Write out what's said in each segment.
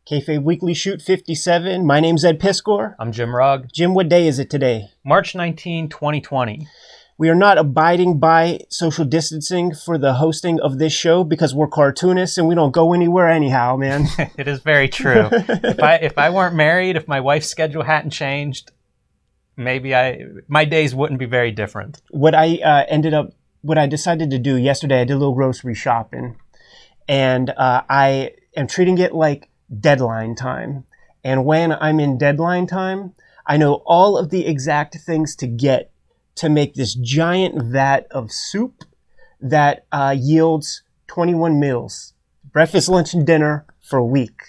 Kayfabe Weekly Shoot 57. My name's Ed Piskor. I'm Jim Rugg. Jim, what day is it today? March 19, 2020. We are not abiding by social distancing for the hosting of this show because we're cartoonists and we don't go anywhere anyhow, man. It is very true. If I weren't married, if my wife's schedule hadn't changed, maybe my days wouldn't be very different. What I decided to do yesterday, I did a little grocery shopping, and I am treating it like deadline time. And when I'm in deadline time, I know all of the exact things to get to make this giant vat of soup that yields 21 meals, breakfast, lunch, and dinner for a week.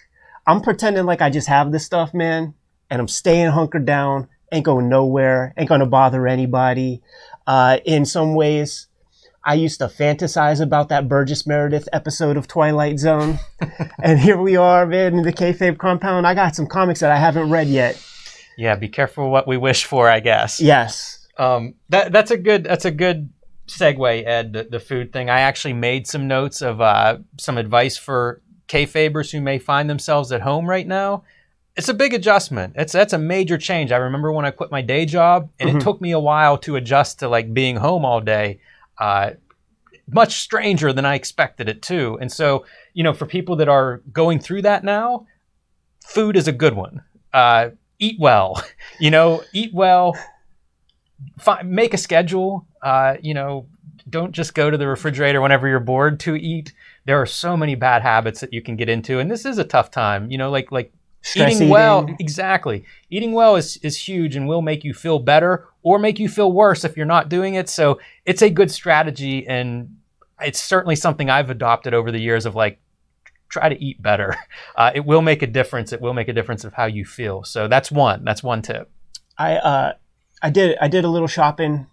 I'm pretending like I just have this stuff, man, and I'm staying hunkered down, ain't going nowhere, ain't gonna bother anybody. In some ways, I used to fantasize about that Burgess Meredith episode of Twilight Zone. And here we are, man, in the Kayfabe compound. I got some comics that I haven't read yet. Yeah, be careful what we wish for, I guess. Yes. That's a good segue, Ed, the food thing. I actually made some notes of some advice for Kayfabers who may find themselves at home right now. It's a big adjustment. That's a major change. I remember when I quit my day job, and it took me a while to adjust to like being home all day. Much stranger than I expected it to. And so, for people that are going through that now, food is a good one. Eat well, eat well, make a schedule, don't just go to the refrigerator whenever you're bored to eat. There are so many bad habits that you can get into. And this is a tough time, like eating well. Exactly. Eating well is huge and will make you feel better or make you feel worse if you're not doing it. So it's a good strategy. And it's certainly something I've adopted over the years of like, try to eat better. It will make a difference. It will make a difference of how you feel. So that's one tip. I did a little shopping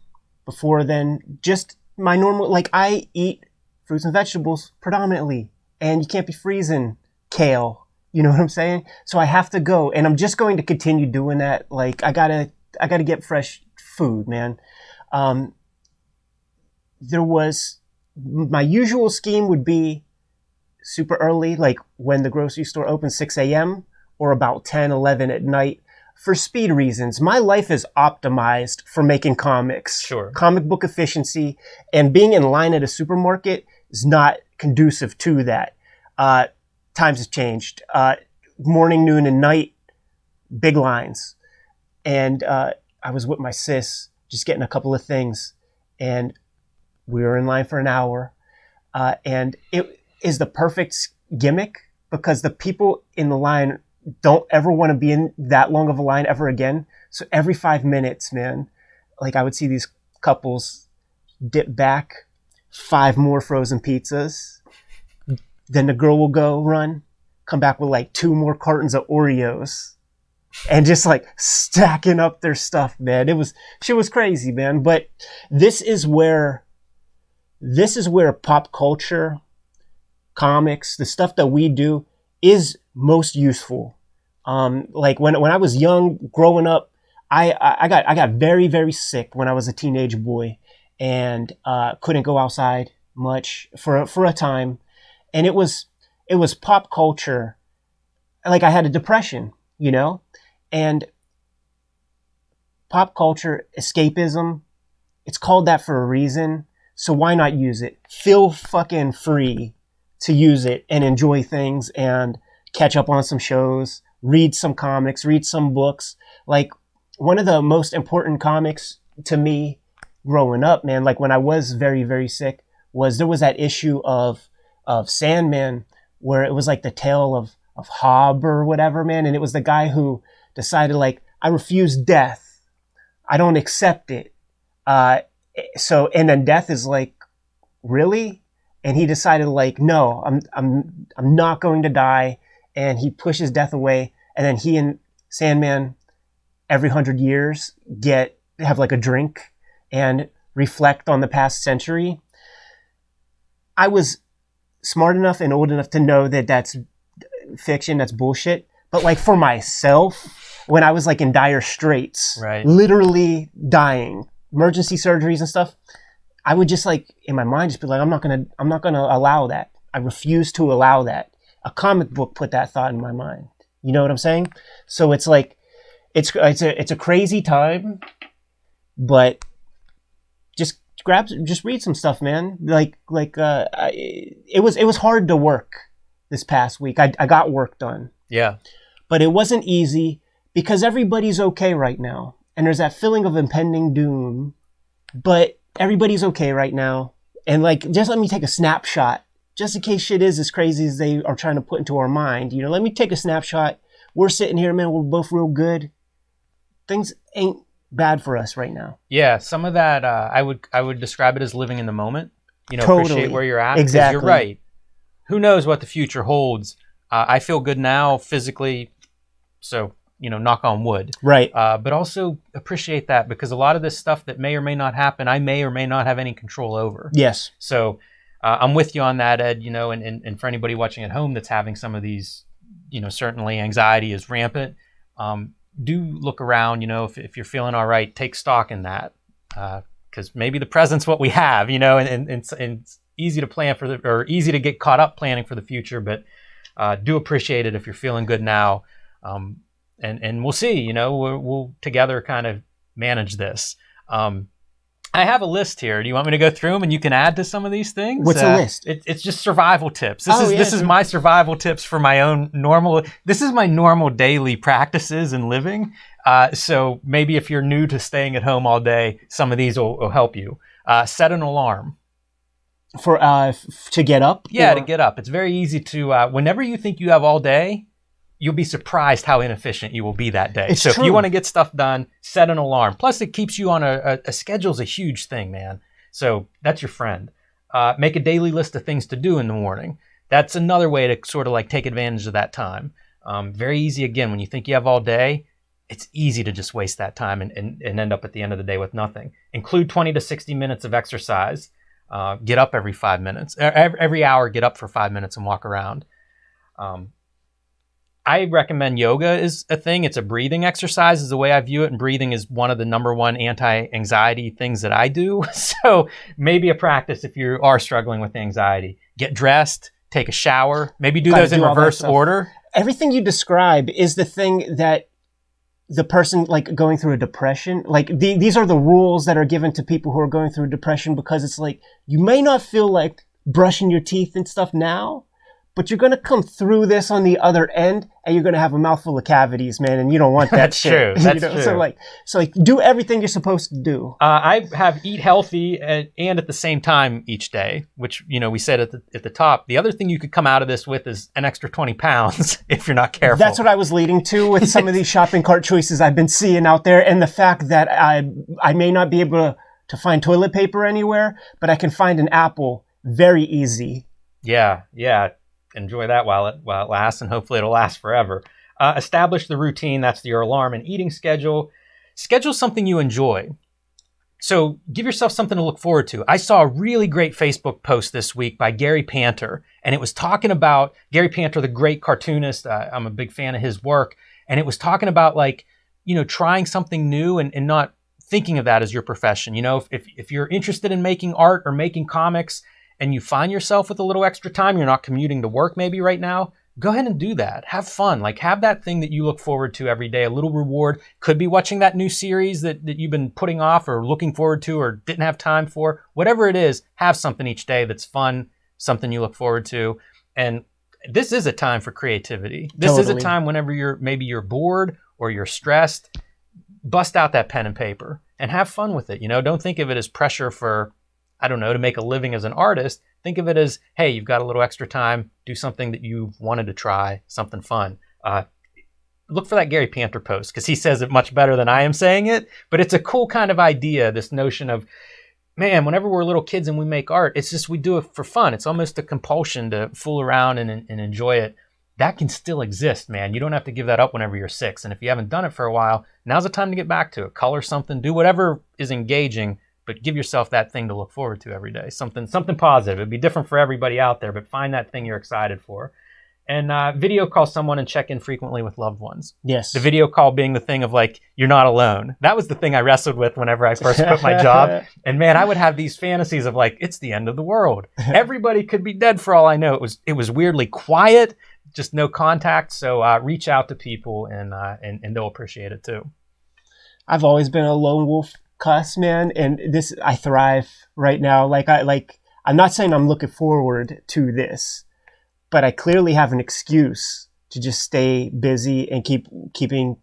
before then. Just my normal, like I eat fruits and vegetables predominantly, and you can't be freezing kale. You know what I'm saying? So I have to go, and I'm just going to continue doing that. Like I gotta get fresh food, man. My usual scheme would be super early, like when the grocery store opens 6 a.m. or about 10, 11 at night for speed reasons. My life is optimized for making comics. Sure. Comic book efficiency, and being in line at a supermarket is not conducive to that. Times have changed. Morning, noon, and night, big lines. And I was with my sis, just getting a couple of things, and we were in line for an hour. And it is the perfect gimmick because the people in the line don't ever want to be in that long of a line ever again. So every 5 minutes, man, like I would see these couples dip back, 5 more frozen pizzas. Then the girl will go run, come back with like 2 more cartons of Oreos, and just like stacking up their stuff, man. She was crazy, man. But this is where pop culture, comics, the stuff that we do is most useful. Like when I was young, growing up, I got very, very sick when I was a teenage boy, and couldn't go outside much for a time. And it was pop culture. Like I had a depression, and pop culture escapism, it's called that for a reason. So why not use it? Feel fucking free to use it and enjoy things and catch up on some shows, read some comics, read some books. Like one of the most important comics to me growing up, man, like when I was very, very sick, there was that issue of Sandman where it was like the tale of Hob or whatever, man. And it was the guy who decided like, I refuse death. I don't accept it. And then death is like, really? And he decided like, no, I'm not going to die. And he pushes death away. And then he and Sandman every 100 years have like a drink and reflect on the past century. I was smart enough and old enough to know that that's fiction, that's bullshit. But like for myself, when I was like in dire straits, right, literally dying, emergency surgeries and stuff, I would just like in my mind just be like, I'm not gonna allow that. I refuse to allow that. A comic book put that thought in my mind. You know what I'm saying? So it's like, it's a crazy time, but just read some stuff, man. It was hard to work this past week. I got work done. Yeah. But it wasn't easy because everybody's okay right now. And there's that feeling of impending doom, but everybody's okay right now. And like, just let me take a snapshot, just in case shit is as crazy as they are trying to put into our mind. You know, let me take a snapshot. We're sitting here, man. We're both real good. Things ain't bad for us right now. Yeah, some of that I would describe it as living in the moment. You know, Totally. appreciate where you're at. Exactly. You're right. Who knows what the future holds? I feel good now physically, so you know, knock on wood. Right. But also appreciate that, because a lot of this stuff that may or may not happen, I may or may not have any control over. Yes. So I'm with you on that, Ed. You know, and for anybody watching at home that's having some of these, you know, certainly anxiety is rampant. Do look around, you know, if you're feeling all right, take stock in that, because maybe the present's what we have, you know, and it's easy to plan for or easy to get caught up planning for the future, but do appreciate it if you're feeling good now, and we'll see, you know, we'll together kind of manage this. I have a list here. Do you want me to go through them and you can add to some of these things? What's the list? It's just survival tips. This is my survival tips for my own normal. This is my normal daily practices and living. So maybe if you're new to staying at home all day, some of these will help you. Set an alarm. For to get up? Yeah, to get up. It's very easy to, whenever you think you have all day, you'll be surprised how inefficient you will be that day. It's so true. If you want to get stuff done, set an alarm. Plus, it keeps you on a schedule's a huge thing, man. So that's your friend. Make a daily list of things to do in the morning. That's another way to sort of like take advantage of that time. Very easy, again, when you think you have all day, it's easy to just waste that time and end up at the end of the day with nothing. Include 20 to 60 minutes of exercise. Get up every 5 minutes. Every hour, get up for 5 minutes and walk around. I recommend yoga is a thing. It's a breathing exercise is the way I view it. And breathing is one of the number one anti-anxiety things that I do. So maybe a practice if you are struggling with anxiety. Get dressed, take a shower, maybe do those in reverse order. Everything you describe is the thing that the person like going through a depression, like these are the rules that are given to people who are going through depression, because it's like, you may not feel like brushing your teeth and stuff now, but you're going to come through this on the other end, and you're going to have a mouthful of cavities, man, and you don't want that That's shit. true. That's true. true. So like, do everything you're supposed to do. I have eat healthy and at the same time each day, which, you know, we said at the top. The other thing you could come out of this with is an extra 20 pounds if you're not careful. That's what I was leading to with some of these shopping cart choices I've been seeing out there, and the fact that I may not be able to find toilet paper anywhere, but I can find an apple very easy. Yeah. Enjoy that while it lasts, and hopefully it'll last forever. Establish the routine. That's your alarm and eating schedule. Schedule something you enjoy. So give yourself something to look forward to. I saw a really great Facebook post this week by Gary Panter, and it was talking about Gary Panter, the great cartoonist. I'm a big fan of his work, and it was talking about, like, you know, trying something new and not thinking of that as your profession. You know, if you're interested in making art or making comics, and you find yourself with a little extra time, you're not commuting to work maybe right now, go ahead and do that. Have fun. Like, have that thing that you look forward to every day, a little reward. Could be watching that new series that you've been putting off or looking forward to or didn't have time for. Whatever it is, have something each day that's fun, something you look forward to. And this is a time for creativity. This is a time whenever you're bored or you're stressed, bust out that pen and paper and have fun with it. You know, don't think of it as pressure for, I don't know, to make a living as an artist. Think of it as, hey, you've got a little extra time, do something that you've wanted to try, something fun. Look for that Gary Panter post, because he says it much better than I am saying it, but it's a cool kind of idea, this notion of, man, whenever we're little kids and we make art, it's just we do it for fun. It's almost a compulsion to fool around and enjoy it. That can still exist, man. You don't have to give that up whenever you're 6. And if you haven't done it for a while, now's the time to get back to it. Color something, do whatever is engaging, but give yourself that thing to look forward to every day. Something positive. It'd be different for everybody out there, but find that thing you're excited for. And video call someone and check in frequently with loved ones. Yes. The video call being the thing of, like, you're not alone. That was the thing I wrestled with whenever I first quit my job. And man, I would have these fantasies of, like, it's the end of the world. Everybody could be dead for all I know. It was weirdly quiet. just no contact. So reach out to people and they'll appreciate it too. I've always been a lone wolf cuss, man, and I thrive right now. I'm not saying I'm looking forward to this, but I clearly have an excuse to just stay busy and keeping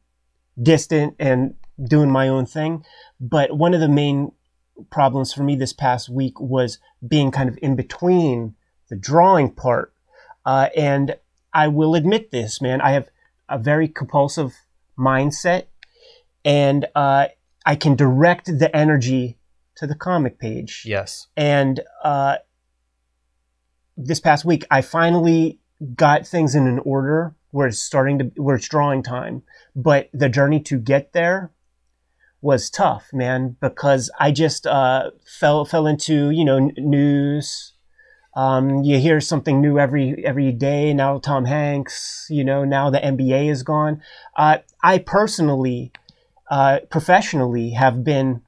distant and doing my own thing. But one of the main problems for me this past week was being kind of in between the drawing part. And I will admit this, man, I have a very compulsive mindset, and I can direct the energy to the comic page. Yes. And this past week, I finally got things in an order where it's drawing time. But the journey to get there was tough, man, because I just fell into, news. You hear something new every day. Now Tom Hanks, now the NBA is gone. I personally, professionally, have been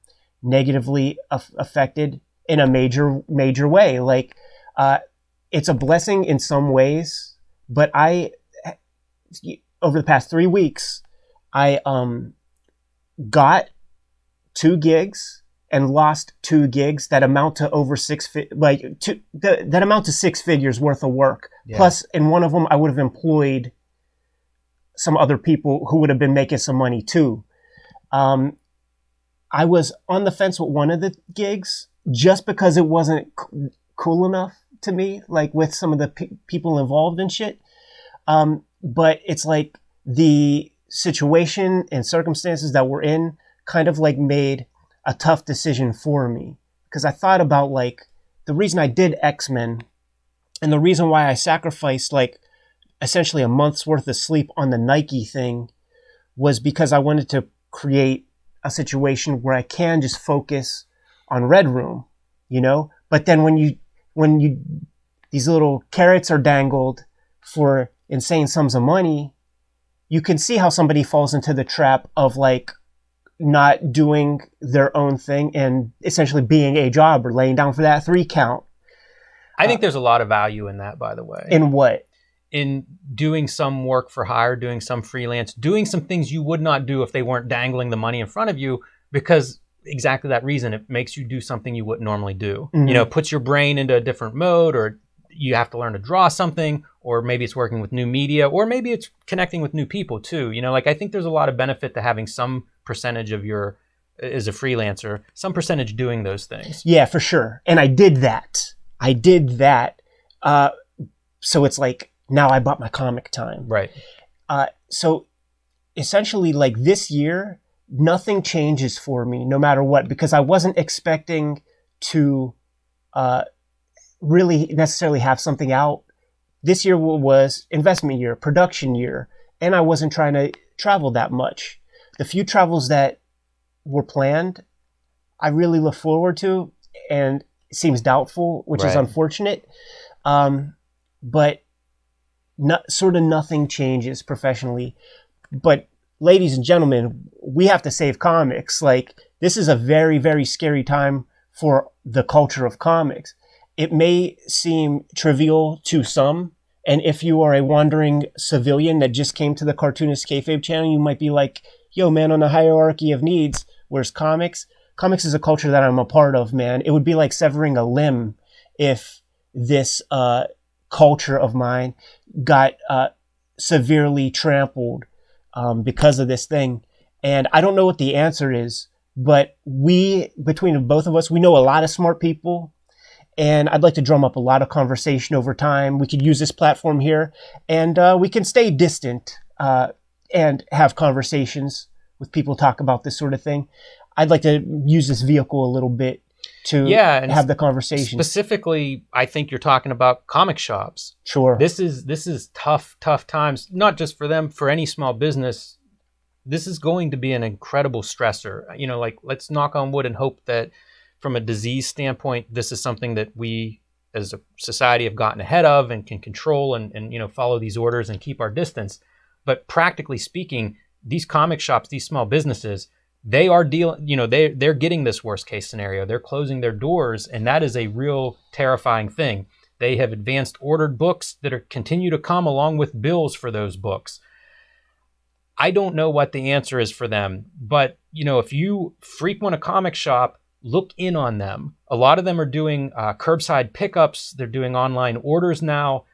negatively affected in a major way. Like, it's a blessing in some ways, but over the past 3 weeks, I got 2 gigs and lost 2 gigs that amount to over that amount to 6 figures worth of work. Yeah. Plus, in one of them, I would have employed some other people who would have been making some money too. I was on the fence with one of the gigs just because it wasn't cool enough to me, like with some of the people involved and shit. But it's like the situation and circumstances that we're in kind of like made a tough decision for me, because I thought about like the reason I did X-Men and the reason why I sacrificed like essentially a month's worth of sleep on the Nike thing was because I wanted to create a situation where I can just focus on Red Room, but then when you these little carrots are dangled for insane sums of money, you can see how somebody falls into the trap of like not doing their own thing and essentially being a jobber, laying down for that 3 count. I think there's a lot of value in that, by the way. In what? In doing some work for hire, doing some freelance, doing some things you would not do if they weren't dangling the money in front of you, because exactly that reason, it makes you do something you wouldn't normally do. Mm-hmm. Puts your brain into a different mode, or you have to learn to draw something, or maybe it's working with new media, or maybe it's connecting with new people too. I think there's a lot of benefit to having some percentage of as a freelancer, some percentage doing those things. Yeah, for sure. And I did that. So it's like, now I bought my comic time. Right. So essentially, like this year, nothing changes for me no matter what, because I wasn't expecting to really necessarily have something out. This year was investment year, production year, and I wasn't trying to travel that much. The few travels that were planned, I really look forward to, and it seems doubtful, which is unfortunate. But nothing changes professionally. But ladies and gentlemen, we have to save comics. Like, this is a very, very scary time for the culture of comics. It may seem trivial to some, and if you are a wandering civilian that just came to the Cartoonist Kayfabe channel, you might be like, yo, man, on the hierarchy of needs, where's comics? Comics is a culture that I'm a part of, man. It would be like severing a limb if this culture of mine got severely trampled because of this thing. And I don't know what the answer is, but between both of us, we know a lot of smart people. And I'd like to drum up a lot of conversation over time. We could use this platform here, and we can stay distant and have conversations with people, talk about this sort of thing. I'd like to use this vehicle a little bit to have the conversation. Specifically, I think you're talking about comic shops. Sure. This is tough times, not just for them, for any small business. This is going to be an incredible stressor. Like, let's knock on wood and hope that from a disease standpoint, this is something that we as a society have gotten ahead of and can control and follow these orders and keep our distance. But practically speaking, these comic shops, these small businesses, they are they're getting this worst case scenario. They're closing their doors, and that is a real terrifying thing. They have advanced ordered books that are continue to come along with bills for those books. I don't know what the answer is for them, but if you frequent a comic shop, look in on them. A lot of them are doing curbside pickups. They're doing online orders now.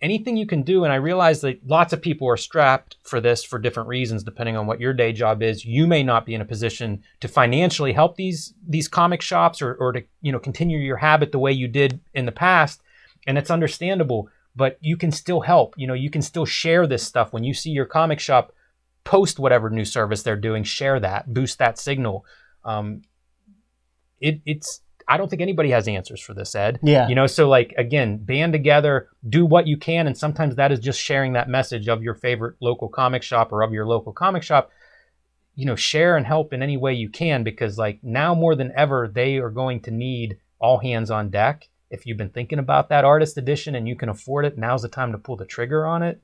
Anything you can do, and I realize that lots of people are strapped for this for different reasons, depending on what your day job is. You may not be in a position to financially help these comic shops or to continue your habit the way you did in the past, and it's understandable. But you can still help. You can still share this stuff when you see your comic shop post whatever new service they're doing. Share that, boost that signal. I don't think anybody has answers for this, Ed. Yeah. So again, band together, do what you can. And sometimes that is just sharing that message of your favorite local comic shop or of your local comic shop. Share and help in any way you can, because now more than ever, they are going to need all hands on deck. If you've been thinking about that artist edition and you can afford it, now's the time to pull the trigger on it.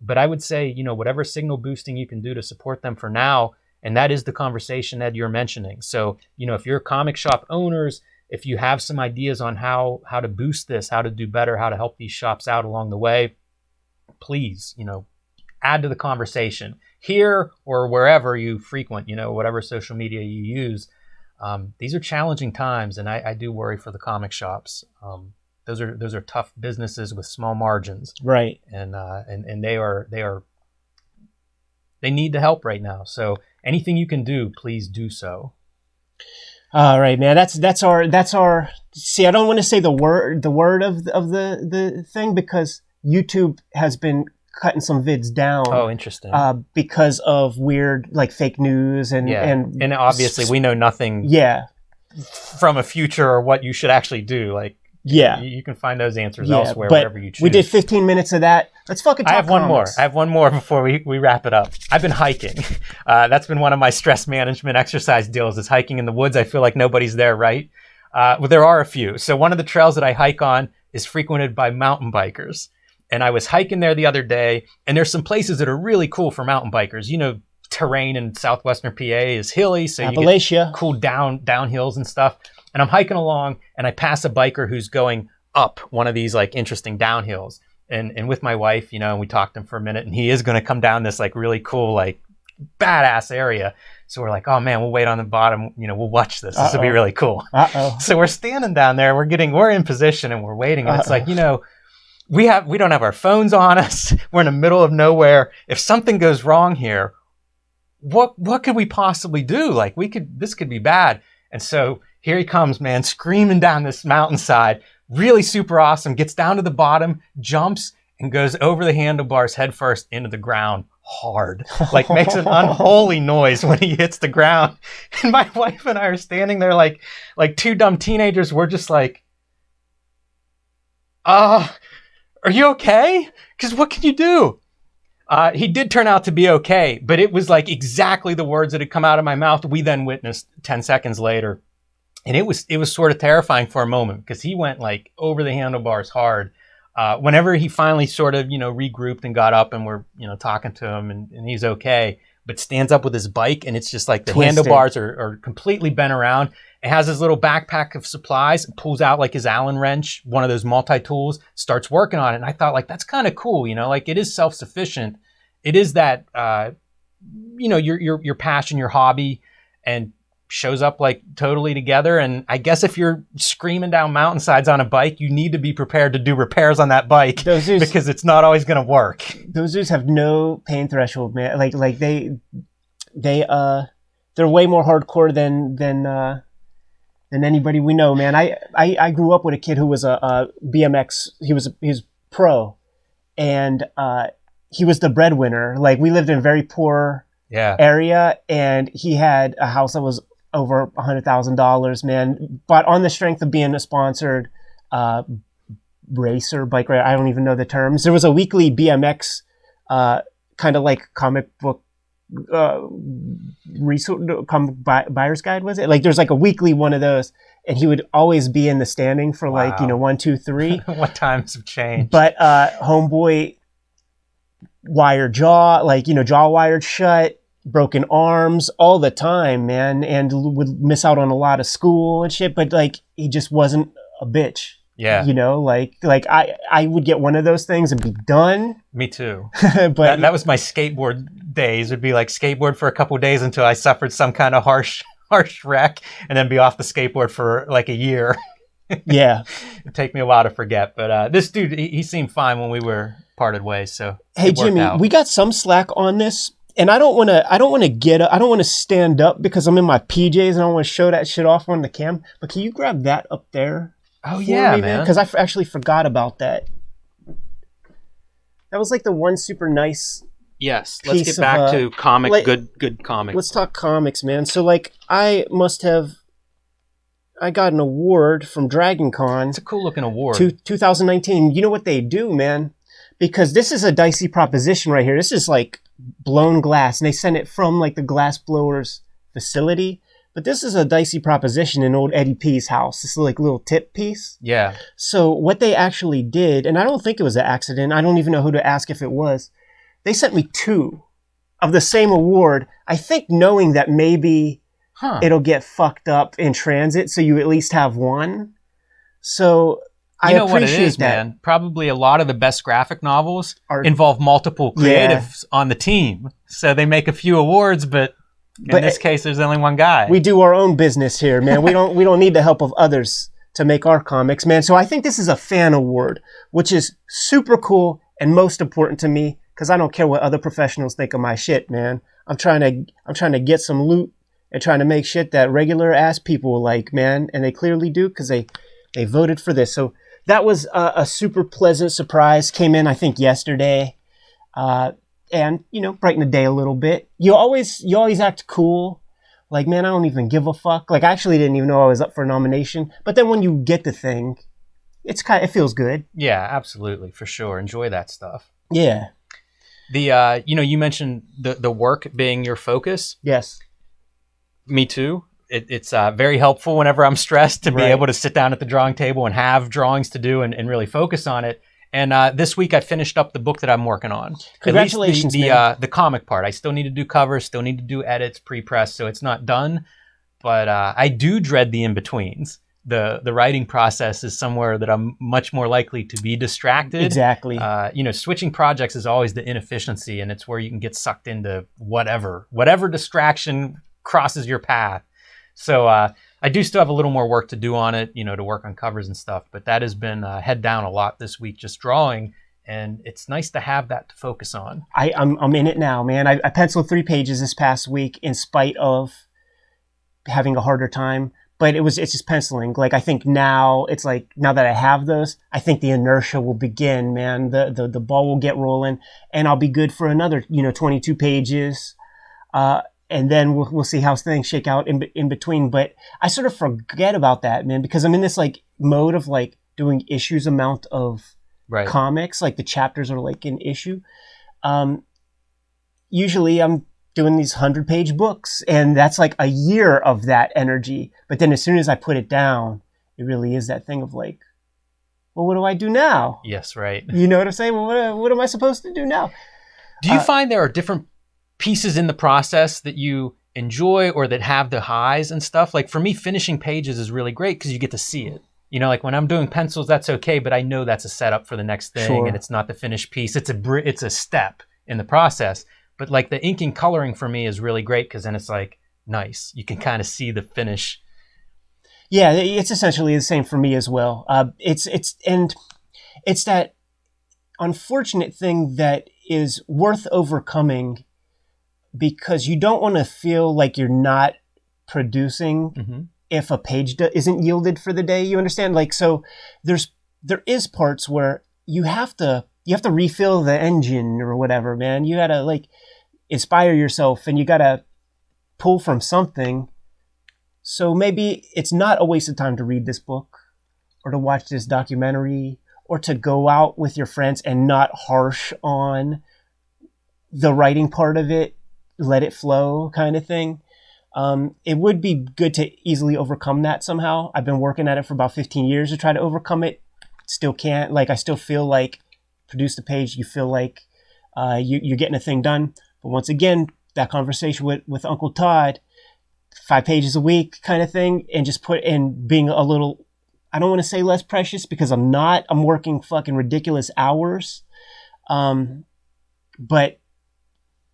But I would say, whatever signal boosting you can do to support them for now. And that is the conversation that you're mentioning. So, if you're comic shop owners, if you have some ideas on how to boost this, how to do better, how to help these shops out along the way, please, add to the conversation here or wherever you frequent, whatever social media you use. These are challenging times, and I do worry for the comic shops. Those are tough businesses with small margins, right? And they need the help right now. So anything you can do, please do so. All right, man. That's our. See, I don't want to say the word of the thing, because YouTube has been cutting some vids down. Oh, interesting. Because of weird fake news and obviously we know nothing. Yeah. From a future or what you should actually do. Yeah. You can find those answers elsewhere, but wherever you choose. We did 15 minutes of that. Let's fucking talk I have comics. I have one more before we wrap it up. I've been hiking. That's been one of my stress management exercise deals, is hiking in the woods. I feel like nobody's there, right? Well, there are a few. So one of the trails that I hike on is frequented by mountain bikers. And I was hiking there the other day, and there's some places that are really cool for mountain bikers. Terrain in southwestern PA is hilly, so Appalachia. You get cool downhills and stuff. And I'm hiking along, and I pass a biker who's going up one of these interesting downhills. And with my wife, and we talked to him for a minute, and he is going to come down this really cool, badass area. So we're like, oh man, we'll wait on the bottom. We'll watch this. This will be really cool. So we're standing down there. We're in position, and we're waiting. And it's we don't have our phones on us. We're in the middle of nowhere. If something goes wrong here, what could we possibly do? This could be bad. And so here he comes, man, screaming down this mountainside, really super awesome, gets down to the bottom, jumps, and goes over the handlebars headfirst into the ground hard. Makes an unholy noise when he hits the ground. And my wife and I are standing there like two dumb teenagers. We're just are you okay? Because what can you do? He did turn out to be okay, but it was exactly the words that had come out of my mouth. We then witnessed 10 seconds later. And it was sort of terrifying for a moment, because he went over the handlebars hard. Whenever he finally sort of, regrouped and got up, and we're, talking to him, and he's okay, but stands up with his bike, and it's just the Twisted. handlebars are completely bent around. It has his little backpack of supplies, pulls out his Allen wrench, one of those multi-tools, starts working on it. And I thought that's kind of cool, it is self-sufficient. It is that, your passion, your hobby, and shows up totally together. And I guess if you're screaming down mountainsides on a bike, you need to be prepared to do repairs on that bike, because it's not always going to work. Those dudes have no pain threshold, man. They're way more hardcore than anybody we know, man. I grew up with a kid who was a BMX. He was pro, and he was the breadwinner. We lived in a very poor area, and he had a house that was over $100,000, man. But on the strength of being a sponsored racer, bike rider, I don't even know the terms. There was a weekly BMX kind of comic book buyer's guide, was it? There's a weekly one of those, and he would always be in the standing for 1, 2, 3. What times have changed. But homeboy, wired jaw, jaw wired shut, broken arms all the time, man, and would miss out on a lot of school and shit. But he just wasn't a bitch. Yeah. You know, like I would get one of those things and be done. Me too. But That was my skateboard days. It'd be like skateboard for a couple of days until I suffered some kind of harsh wreck, and then be off the skateboard for like a year. yeah. It'd take me a while to forget. But this dude, he seemed fine when we were parted ways. So Hey Jimmy, we got some slack on this, and I don't want to stand up because I'm in my PJs and I don't want to show that shit off on the cam. But can you grab that up there? Oh yeah, man. Because I actually forgot about that. That was like the one super nice. Yes, let's get back to comic. Good comic. Let's talk comics, man. So like, I got an award from Dragon Con. It's a cool looking award. 2019. You know what they do, man? Because this is a dicey proposition right here. This is like blown glass, and they sent it from like the glass blowers facility. But this is a dicey proposition in old Eddie P's house. This is like a little tip piece. Yeah. So what they actually did, and I don't think it was an accident. I don't even know who to ask if it was. They sent me 2 of the same award. I think knowing that maybe it'll get fucked up in transit, so you at least have one. So I appreciate what it is, that. man. Probably a lot of the best graphic novels involve multiple creatives on the team. So they make a few awards, but in this case, there's only one guy. We do our own business here, man. We don't need the help of others to make our comics, man. So I think this is a fan award, which is super cool and most important to me because I don't care what other professionals think of my shit, man. I'm trying to get some loot and trying to make shit that regular ass people like, man, and they clearly do because they voted for this. So that was a super pleasant surprise. Came in, I think, yesterday. And, you know, brighten the day a little bit. You always act cool. Like, man, I don't even give a fuck. Like, I actually didn't even know I was up for a nomination. But then when you get the thing, it feels good. Yeah, absolutely. For sure. Enjoy that stuff. Yeah. You mentioned the work being your focus. Yes. Me too. It's very helpful whenever I'm stressed to be able to sit down at the drawing table and have drawings to do and really focus on it. And this week I finished up the book that I'm working on. Congratulations, man. The comic part. I still need to do covers, still need to do edits, pre-press, so it's not done. But I do dread the in-betweens. The writing process is somewhere that I'm much more likely to be distracted. Exactly. Switching projects is always the inefficiency, and it's where you can get sucked into whatever distraction crosses your path. So I do still have a little more work to do on it, to work on covers and stuff. But that has been head down a lot this week, just drawing. And it's nice to have that to focus on. I'm in it now, man. I penciled 3 pages this past week in spite of having a harder time. But it's just penciling. Like, I think now, it's like, now that I have those, I think the inertia will begin, man. The ball will get rolling. And I'll be good for another, 22 pages. And then we'll see how things shake out in between. But I sort of forget about that, man, because I'm in this like mode of like doing issues amount of comics. Like the chapters are like an issue. Usually I'm doing these 100-page books, and that's like a year of that energy. But then as soon as I put it down, it really is that thing of like, well, what do I do now? Yes, right. You know what I'm saying? Well, what am I supposed to do now? Do you find there are different pieces in the process that you enjoy or that have the highs and stuff? Like for me, finishing pages is really great because you get to see it. Like when I'm doing pencils, that's okay, but I know that's a setup for the next thing, and it's not the finished piece. It's a step in the process. But like the inking coloring for me is really great because then it's like nice. You can kind of see the finish. Yeah, it's essentially the same for me as well. It's that unfortunate thing that is worth overcoming, because you don't want to feel like you're not producing if a page isn't yielded for the day. You understand? Like, so there is parts where you have to refill the engine or whatever, man. You gotta like inspire yourself, and you gotta pull from something. So maybe it's not a waste of time to read this book or to watch this documentary or to go out with your friends and not harsh on the writing part of it. Let it flow kind of thing. It would be good to easily overcome that somehow. I've been working at it for about 15 years to try to overcome it. Still can't. Like, I still feel like produce the page. You feel like you're getting a thing done. But once again, that conversation with Uncle Todd, 5 pages a week kind of thing, and just being a little, I don't want to say less precious because I'm not. I'm working fucking ridiculous hours. But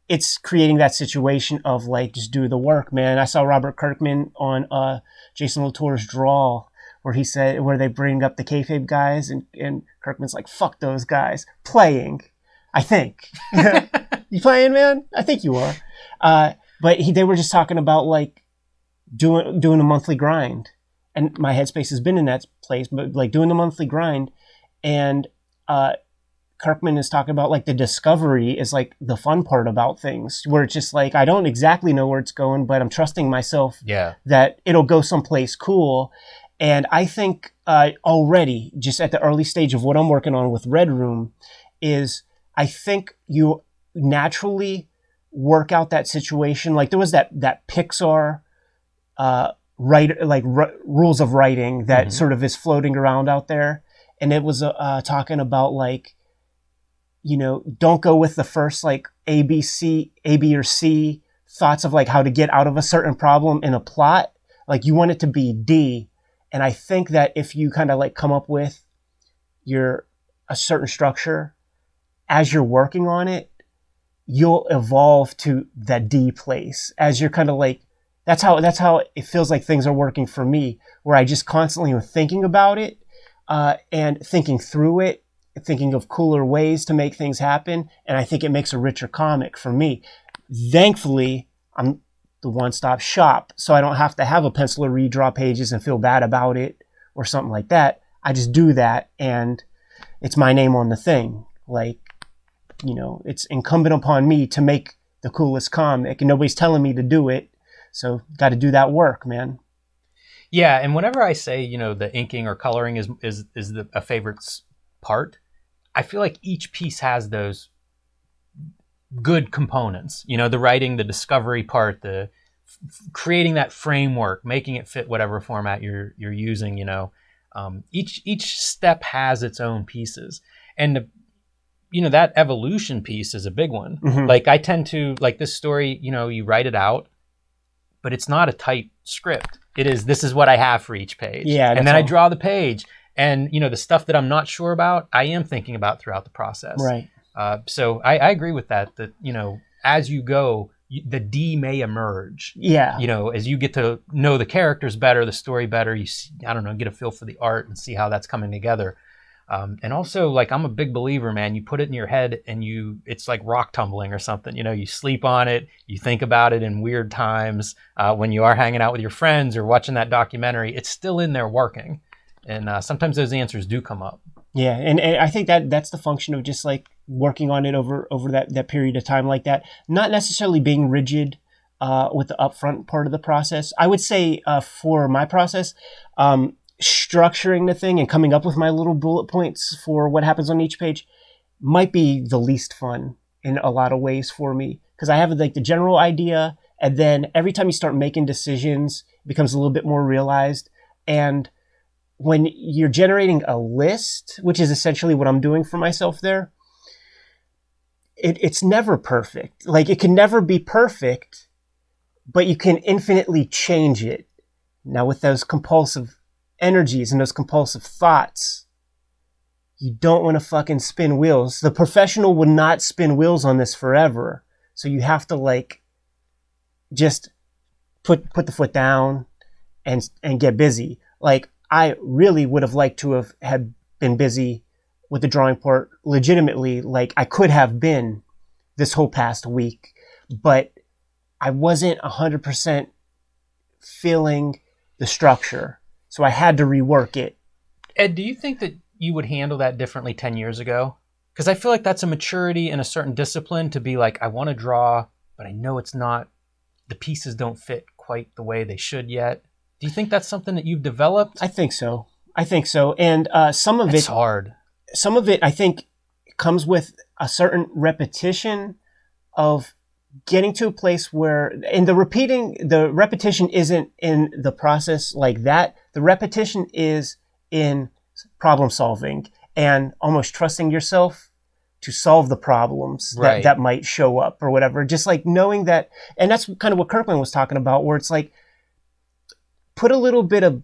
it's creating that situation of like, just do the work, man. I saw Robert Kirkman on Jason Latour's Draw where they bring up the kayfabe guys and Kirkman's like, fuck those guys. Playing, I think. You playing, man? I think you are. But they were just talking about like doing a monthly grind. And my headspace has been in that place, but like doing the monthly grind. And Kirkman is talking about like the discovery is like the fun part about things, where it's just like, I don't exactly know where it's going, but I'm trusting myself that it'll go someplace cool. And I think already, just at the early stage of what I'm working on with Red Room, is I think you naturally work out that situation. Like there was that Pixar rules of writing that sort of is floating around out there. And it was talking about like, you know, don't go with the first like A, B, or C thoughts of like how to get out of a certain problem in a plot. Like you want it to be D. And I think that if you kind of like come up with a certain structure as you're working on it, you'll evolve to that D place as you're kind of like, that's how it feels like things are working for me, where I just constantly am thinking about it and thinking through it, thinking of cooler ways to make things happen. And I think it makes a richer comic for me. Thankfully, I'm the one-stop shop, so I don't have to have a penciler redraw pages and feel bad about it or something like that. I just do that, and it's my name on the thing. Like, you know, it's incumbent upon me to make the coolest comic, and nobody's telling me to do it, so got to do that work, man. Yeah, and whenever I say, you know, the inking or coloring is a favorite part, I feel like each piece has those good components, you know, the writing, the discovery part, the creating that framework, making it fit whatever format you're using, you know, each step has its own pieces. And you know, that evolution piece is a big one. Like I tend to like this story, you know, you write it out, but it's not a tight script. This is what I have for each page. Yeah. And then I draw the page, and you know, the stuff that I'm not sure about, I am thinking about throughout the process. Right. So I agree with that, you know, as you go, the D may emerge. Yeah. You know, as you get to know the characters better, the story better, you see, I don't know, get a feel for the art and see how that's coming together. And also, like, I'm a big believer, man, you put it in your head and it's like rock tumbling or something, you know, you sleep on it, you think about it in weird times, when you are hanging out with your friends or watching that documentary, it's still in there working. And sometimes those answers do come up. Yeah, and I think that's the function of just like working on it over that period of time like that. Not necessarily being rigid with the upfront part of the process. I would say for my process, structuring the thing and coming up with my little bullet points for what happens on each page might be the least fun in a lot of ways for me, because I have like the general idea, and then every time you start making decisions, it becomes a little bit more realized. And when you're generating a list, which is essentially what I'm doing for myself there, it's never perfect. Like it can never be perfect, but you can infinitely change it. Now with those compulsive energies and those compulsive thoughts, you don't want to fucking spin wheels. The professional would not spin wheels on this forever. So you have to like just put the foot down and get busy. Like I really would have liked to have been busy with the drawing part legitimately, like I could have been this whole past week, but I wasn't 100% feeling the structure. So I had to rework it. Ed, do you think that you would handle that differently 10 years ago? Because I feel like that's a maturity and a certain discipline to be like, I want to draw, but I know it's not, the pieces don't fit quite the way they should yet. Do you think that's something that you've developed? I think so. And some of it's hard. Some of it, I think, comes with a certain repetition of getting to a place where, and the repetition isn't in the process like that. The repetition is in problem solving and almost trusting yourself to solve the problems that might show up or whatever. Just like knowing that, and that's kind of what Kirkland was talking about, where it's like, put a little bit of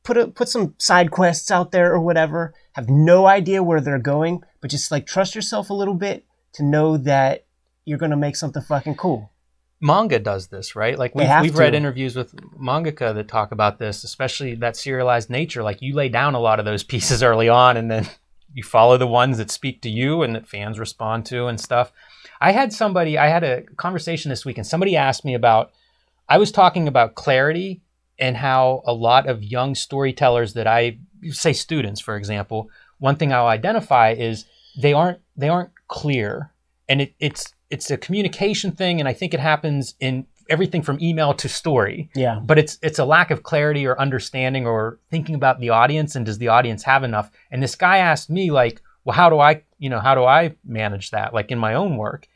put some side quests out there or whatever. Have no idea where they're going, but just like trust yourself a little bit to know that you're gonna make something fucking cool. Manga does this, right? Like we've read interviews with mangaka that talk about this, especially that serialized nature. Like you lay down a lot of those pieces early on, and then you follow the ones that speak to you and that fans respond to and stuff. I had a conversation this week, and somebody asked me I was talking about clarity and how a lot of young storytellers that say students, for example, one thing I'll identify is they aren't clear, and it's a communication thing, and I think it happens in everything from email to story. Yeah. But it's a lack of clarity or understanding or thinking about the audience, and does the audience have enough? And this guy asked me like, well, how do I manage that, like in my own work?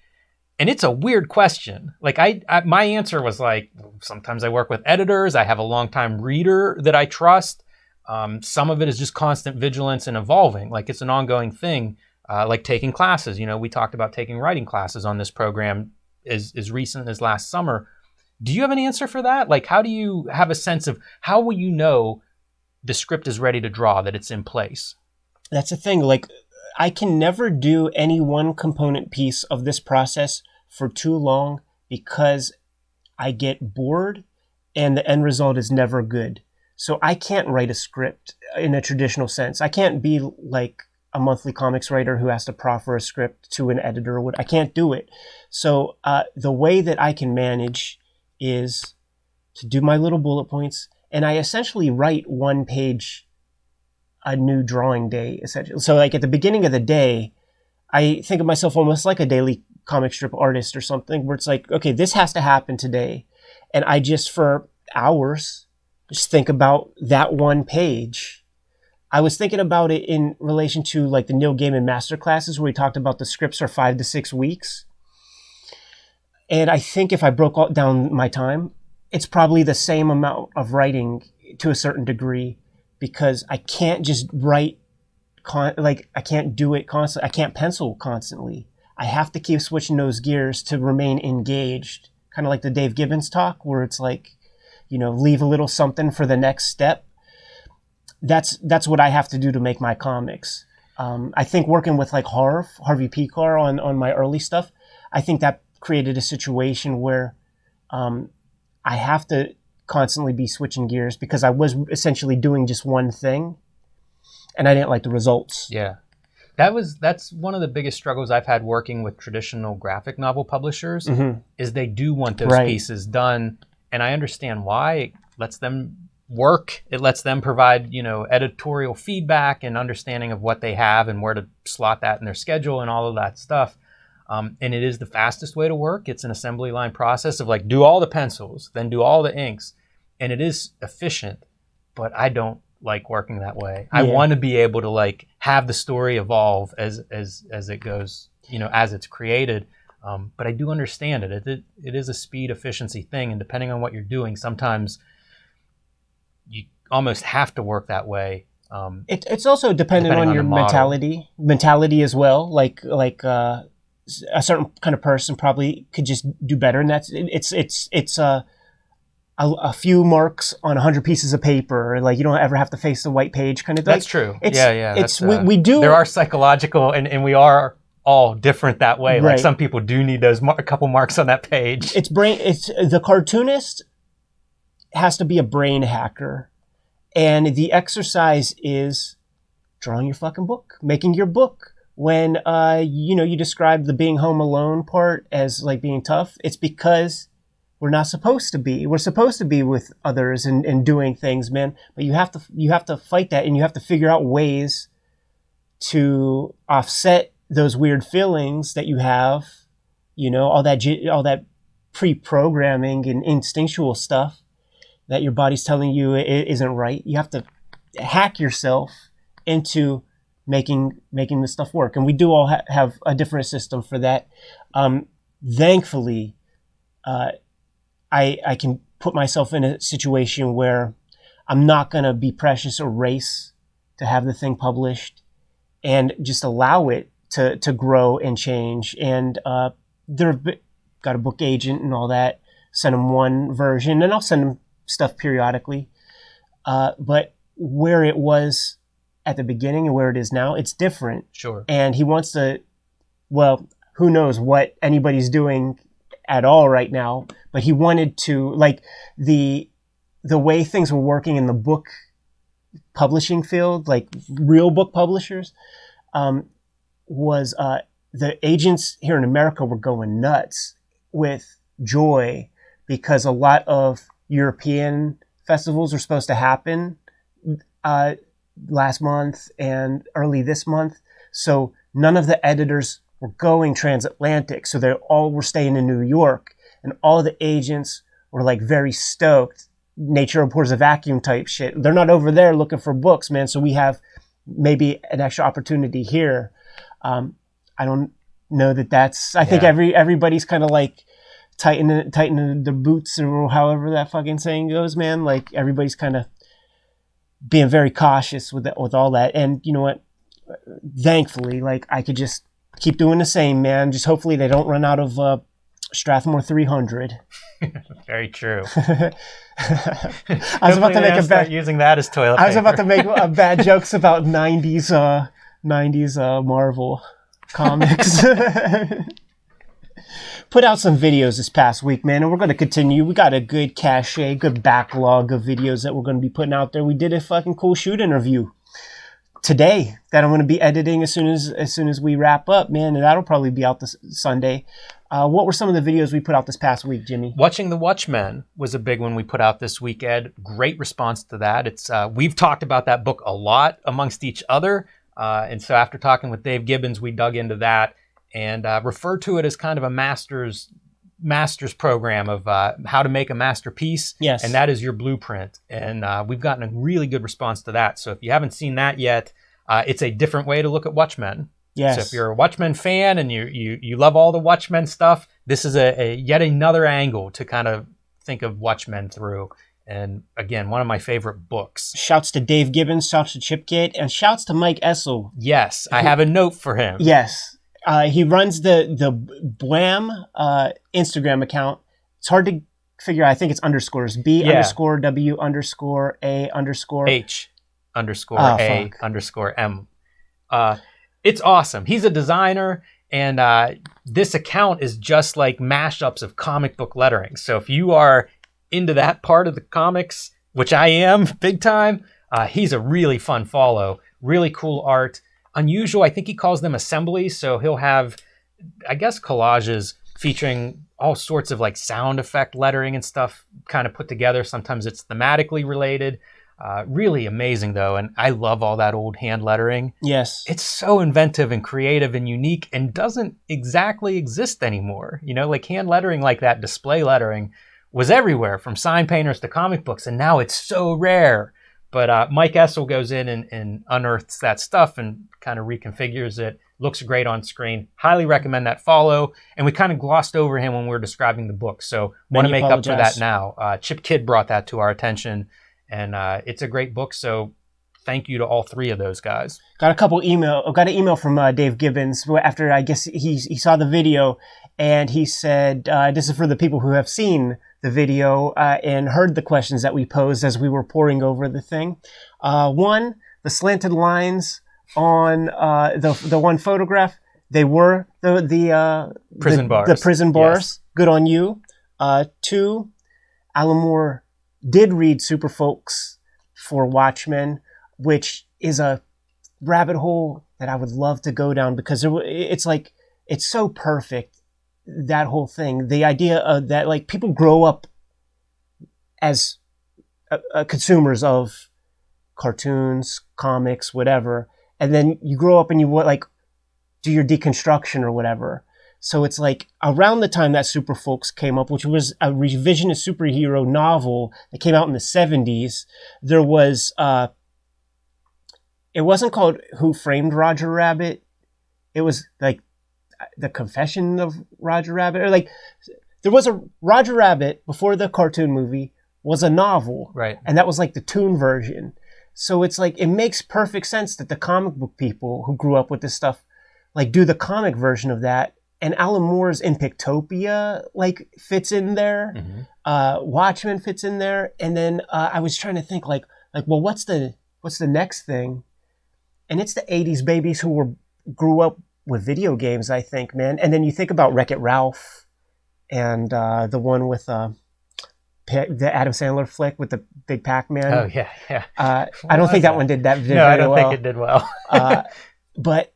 And it's a weird question. Like my answer was like, sometimes I work with editors. I have a longtime reader that I trust. Some of it is just constant vigilance and evolving. Like it's an ongoing thing. Like taking classes. We talked about taking writing classes on this program as recent as last summer. Do you have an answer for that? Like, how do you have a sense of how will you know the script is ready to draw, that it's in place? That's the thing. Like, I can never do any one component piece of this process for too long because I get bored and the end result is never good. So I can't write a script in a traditional sense. I can't be like a monthly comics writer who has to proffer a script to an editor. I can't do it. So the way that I can manage is to do my little bullet points, and I essentially write one page a new drawing day, essentially. So like at the beginning of the day, I think of myself almost like a daily comic strip artist or something, where it's like, okay, this has to happen today. And I just, for hours, just think about that one page. I was thinking about it in relation to like the Neil Gaiman masterclasses where we talked about the scripts are 5 to 6 weeks. And I think if I broke down my time, it's probably the same amount of writing to a certain degree, because I can't just write, I can't do it constantly. I can't pencil constantly. I have to keep switching those gears to remain engaged. Kind of like the Dave Gibbons talk, where it's like, leave a little something for the next step. That's what I have to do to make my comics. I think working with like Harvey Pekar on my early stuff, I think that created a situation where I have to constantly be switching gears because I was essentially doing just one thing and I didn't like the results. Yeah. That's one of the biggest struggles I've had working with traditional graphic novel publishers, is they do want those pieces done. And I understand why. It lets them work. It lets them provide, editorial feedback and understanding of what they have and where to slot that in their schedule and all of that stuff. And it is the fastest way to work. It's an assembly line process of like, do all the pencils, then do all the inks. And it is efficient, but I don't like working that way. Yeah. I want to be able to like have the story evolve as it goes, as it's created. But I do understand it. It is a speed efficiency thing. And depending on what you're doing, sometimes you almost have to work that way. It's also dependent on your mentality as well. Like a certain kind of person probably could just do better. And it's a few marks on 100 pieces of paper. Like you don't ever have to face the white page kind of thing. That's true. Yeah. We do. There are psychological and we are all different that way. Like some people do need those a couple marks on that page. It's the cartoonist has to be a brain hacker. And the exercise is drawing your fucking book, making your book. When, you described the being home alone part as like being tough, it's because we're not supposed to be. We're supposed to be with others and doing things, man. But you have to fight that, and you have to figure out ways to offset those weird feelings that you have, all that pre-programming and instinctual stuff that your body's telling you isn't right. You have to hack yourself into making this stuff work. And we do all have a different system for that. Thankfully, I can put myself in a situation where I'm not going to be precious or race to have the thing published and just allow it to grow and change. And got a book agent and all that, send them one version, and I'll send them stuff periodically. But where it was at the beginning and where it is now. It's different. Sure. And he wants to, well, who knows what anybody's doing at all right now, but he wanted to, like, the way things were working in the book publishing field, like real book publishers, was the agents here in America were going nuts with joy because a lot of European festivals were supposed to happen last month and early this month. So none of the editors were going transatlantic. So they all were staying in New York, and all the agents were like very stoked. Nature abhors a vacuum type shit. They're not over there looking for books, man. So we have maybe an extra opportunity here. I don't know that's, I think everybody's kind of like tightening their boots, or however that fucking saying goes, man. Like everybody's kind of being very cautious with all that. And you know what? Thankfully, like I could just keep doing the same, man. Just hopefully they don't run out of Strathmore 300. Very true. I was about to make a bad using that as toilet paper. I was about to make bad jokes about 90s Marvel comics. Put out some videos this past week, man, and we're going to continue. We got a good cachet, good backlog of videos that we're going to be putting out there. We did a fucking cool shoot interview today that I'm going to be editing as soon as we wrap up, man, and that'll probably be out this Sunday. What were some of the videos we put out this past week, Jimmy? Watching the Watchmen was a big one we put out this week, Ed. Great response to that. It's we've talked about that book a lot amongst each other, and so after talking with Dave Gibbons, we dug into that and referred to it as kind of a master's program of how to make a masterpiece. Yes. And that is your blueprint. And we've gotten a really good response to that. So if you haven't seen that yet, it's a different way to look at Watchmen. Yes. So if you're a Watchmen fan and you love all the Watchmen stuff, this is a yet another angle to kind of think of Watchmen through. And again, one of my favorite books. Shouts to Dave Gibbons, shouts to Chip Kidd, and shouts to Mike Essel. Yes, I have a note for him. Yes. He runs the Blam Instagram account. It's hard to figure out. I think it's underscores. B_W_A_H_A_M. It's awesome. He's a designer, and this account is just like mashups of comic book lettering. So if you are into that part of the comics, which I am big time, he's a really fun follow. Really cool art. Unusual, I think he calls them assemblies. So he'll have, I guess, collages featuring all sorts of like sound effect lettering and stuff kind of put together. Sometimes it's thematically related. Really amazing though. And I love all that old hand lettering. Yes. It's so inventive and creative and unique and doesn't exactly exist anymore. You know, like hand lettering like that, display lettering was everywhere from sign painters to comic books. And now it's so rare. But Mike Essel goes in and unearths that stuff and kind of reconfigures it. Looks great on screen. Highly recommend that follow. And we kind of glossed over him when we were describing the book. So want to make up for that now. Chip Kidd brought that to our attention. And it's a great book. So thank you to all three of those guys. Got an email from Dave Gibbons after I guess he saw the video. And he said, this is for the people who have seen the video and heard the questions that we posed as we were poring over the thing. One, the slanted lines on the one photograph, they were the prison bars. The prison bars. Yes. Good on you. Two, Alan Moore did read Super Folks for Watchmen, which is a rabbit hole that I would love to go down because it's so perfect. That whole thing, the idea of that, like people grow up as consumers of cartoons, comics, whatever, and then you grow up and you like do your deconstruction or whatever. So it's like around the time that Super Folks came up, which was a revisionist superhero novel that came out in the 70s, there was it wasn't called Who Framed Roger Rabbit. It was like The Confession of Roger Rabbit, or like there was a Roger Rabbit before the cartoon movie was a novel, right? And that was like the toon version. So it's like it makes perfect sense that the comic book people who grew up with this stuff like do the comic version of that. And Alan Moore's In Pictopia like fits in there. Mm-hmm. Watchmen fits in there. And then I was trying to think like well, what's the what's the next thing? And it's the 80s babies who grew up with video games, I think, man. And then you think about Wreck-It Ralph and the one with the Adam Sandler flick with the big Pac-Man. Oh, yeah, yeah. I don't think that one did very well. No, I don't think it did well. But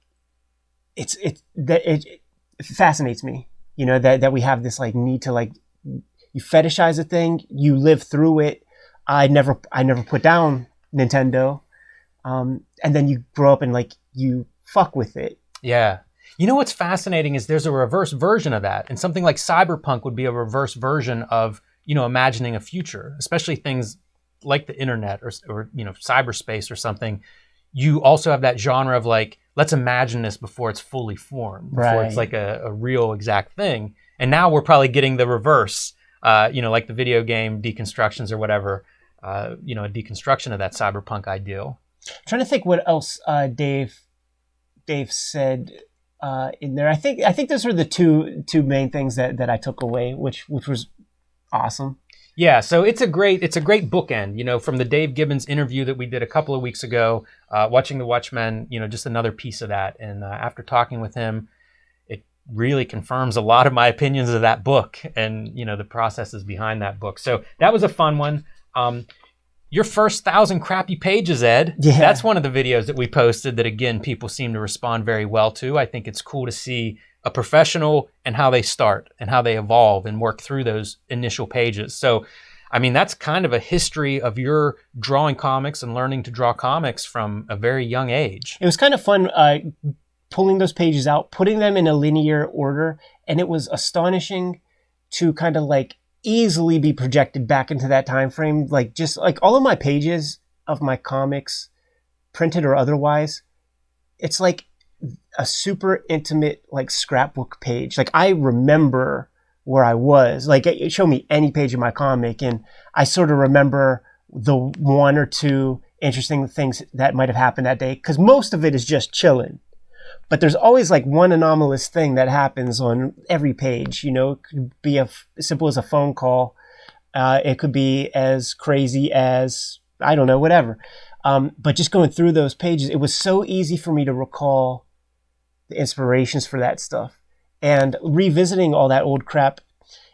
it fascinates me, you know, that we have this like need to like, you fetishize a thing, you live through it. I never put down Nintendo. And then you grow up and like you fuck with it. Yeah. You know what's fascinating is there's a reverse version of that. And something like cyberpunk would be a reverse version of, you know, imagining a future, especially things like the internet or you know, cyberspace or something. You also have that genre of like, let's imagine this before it's fully formed, before it's like a real exact thing. And now we're probably getting the reverse, you know, like the video game deconstructions or whatever, you know, a deconstruction of that cyberpunk ideal. I'm trying to think what else Dave said in there. I think those were the two main things that I took away, which was awesome. Yeah, so it's a great bookend, you know, from the Dave Gibbons interview that we did a couple of weeks ago, Watching the Watchmen, you know, just another piece of that. And after talking with him, it really confirms a lot of my opinions of that book and, you know, the processes behind that book. So that was a fun one. Your first 1,000 crappy pages, Ed. Yeah. That's one of the videos that we posted that, again, people seem to respond very well to. I think it's cool to see a professional and how they start and how they evolve and work through those initial pages. So, I mean, that's kind of a history of your drawing comics and learning to draw comics from a very young age. It was kind of fun pulling those pages out, putting them in a linear order, and it was astonishing to kind of like easily be projected back into that time frame. Like just like all of my pages of my comics, printed or otherwise, it's like a super intimate like scrapbook page. Like I remember where I was. Like it showed me any page of my comic and I sort of remember the one or two interesting things that might have happened that day, because most of it is just chilling. But there's always like one anomalous thing that happens on every page. You know, it could be as simple as a phone call. It could be as crazy as, I don't know, whatever. But just going through those pages, it was so easy for me to recall the inspirations for that stuff. And revisiting all that old crap,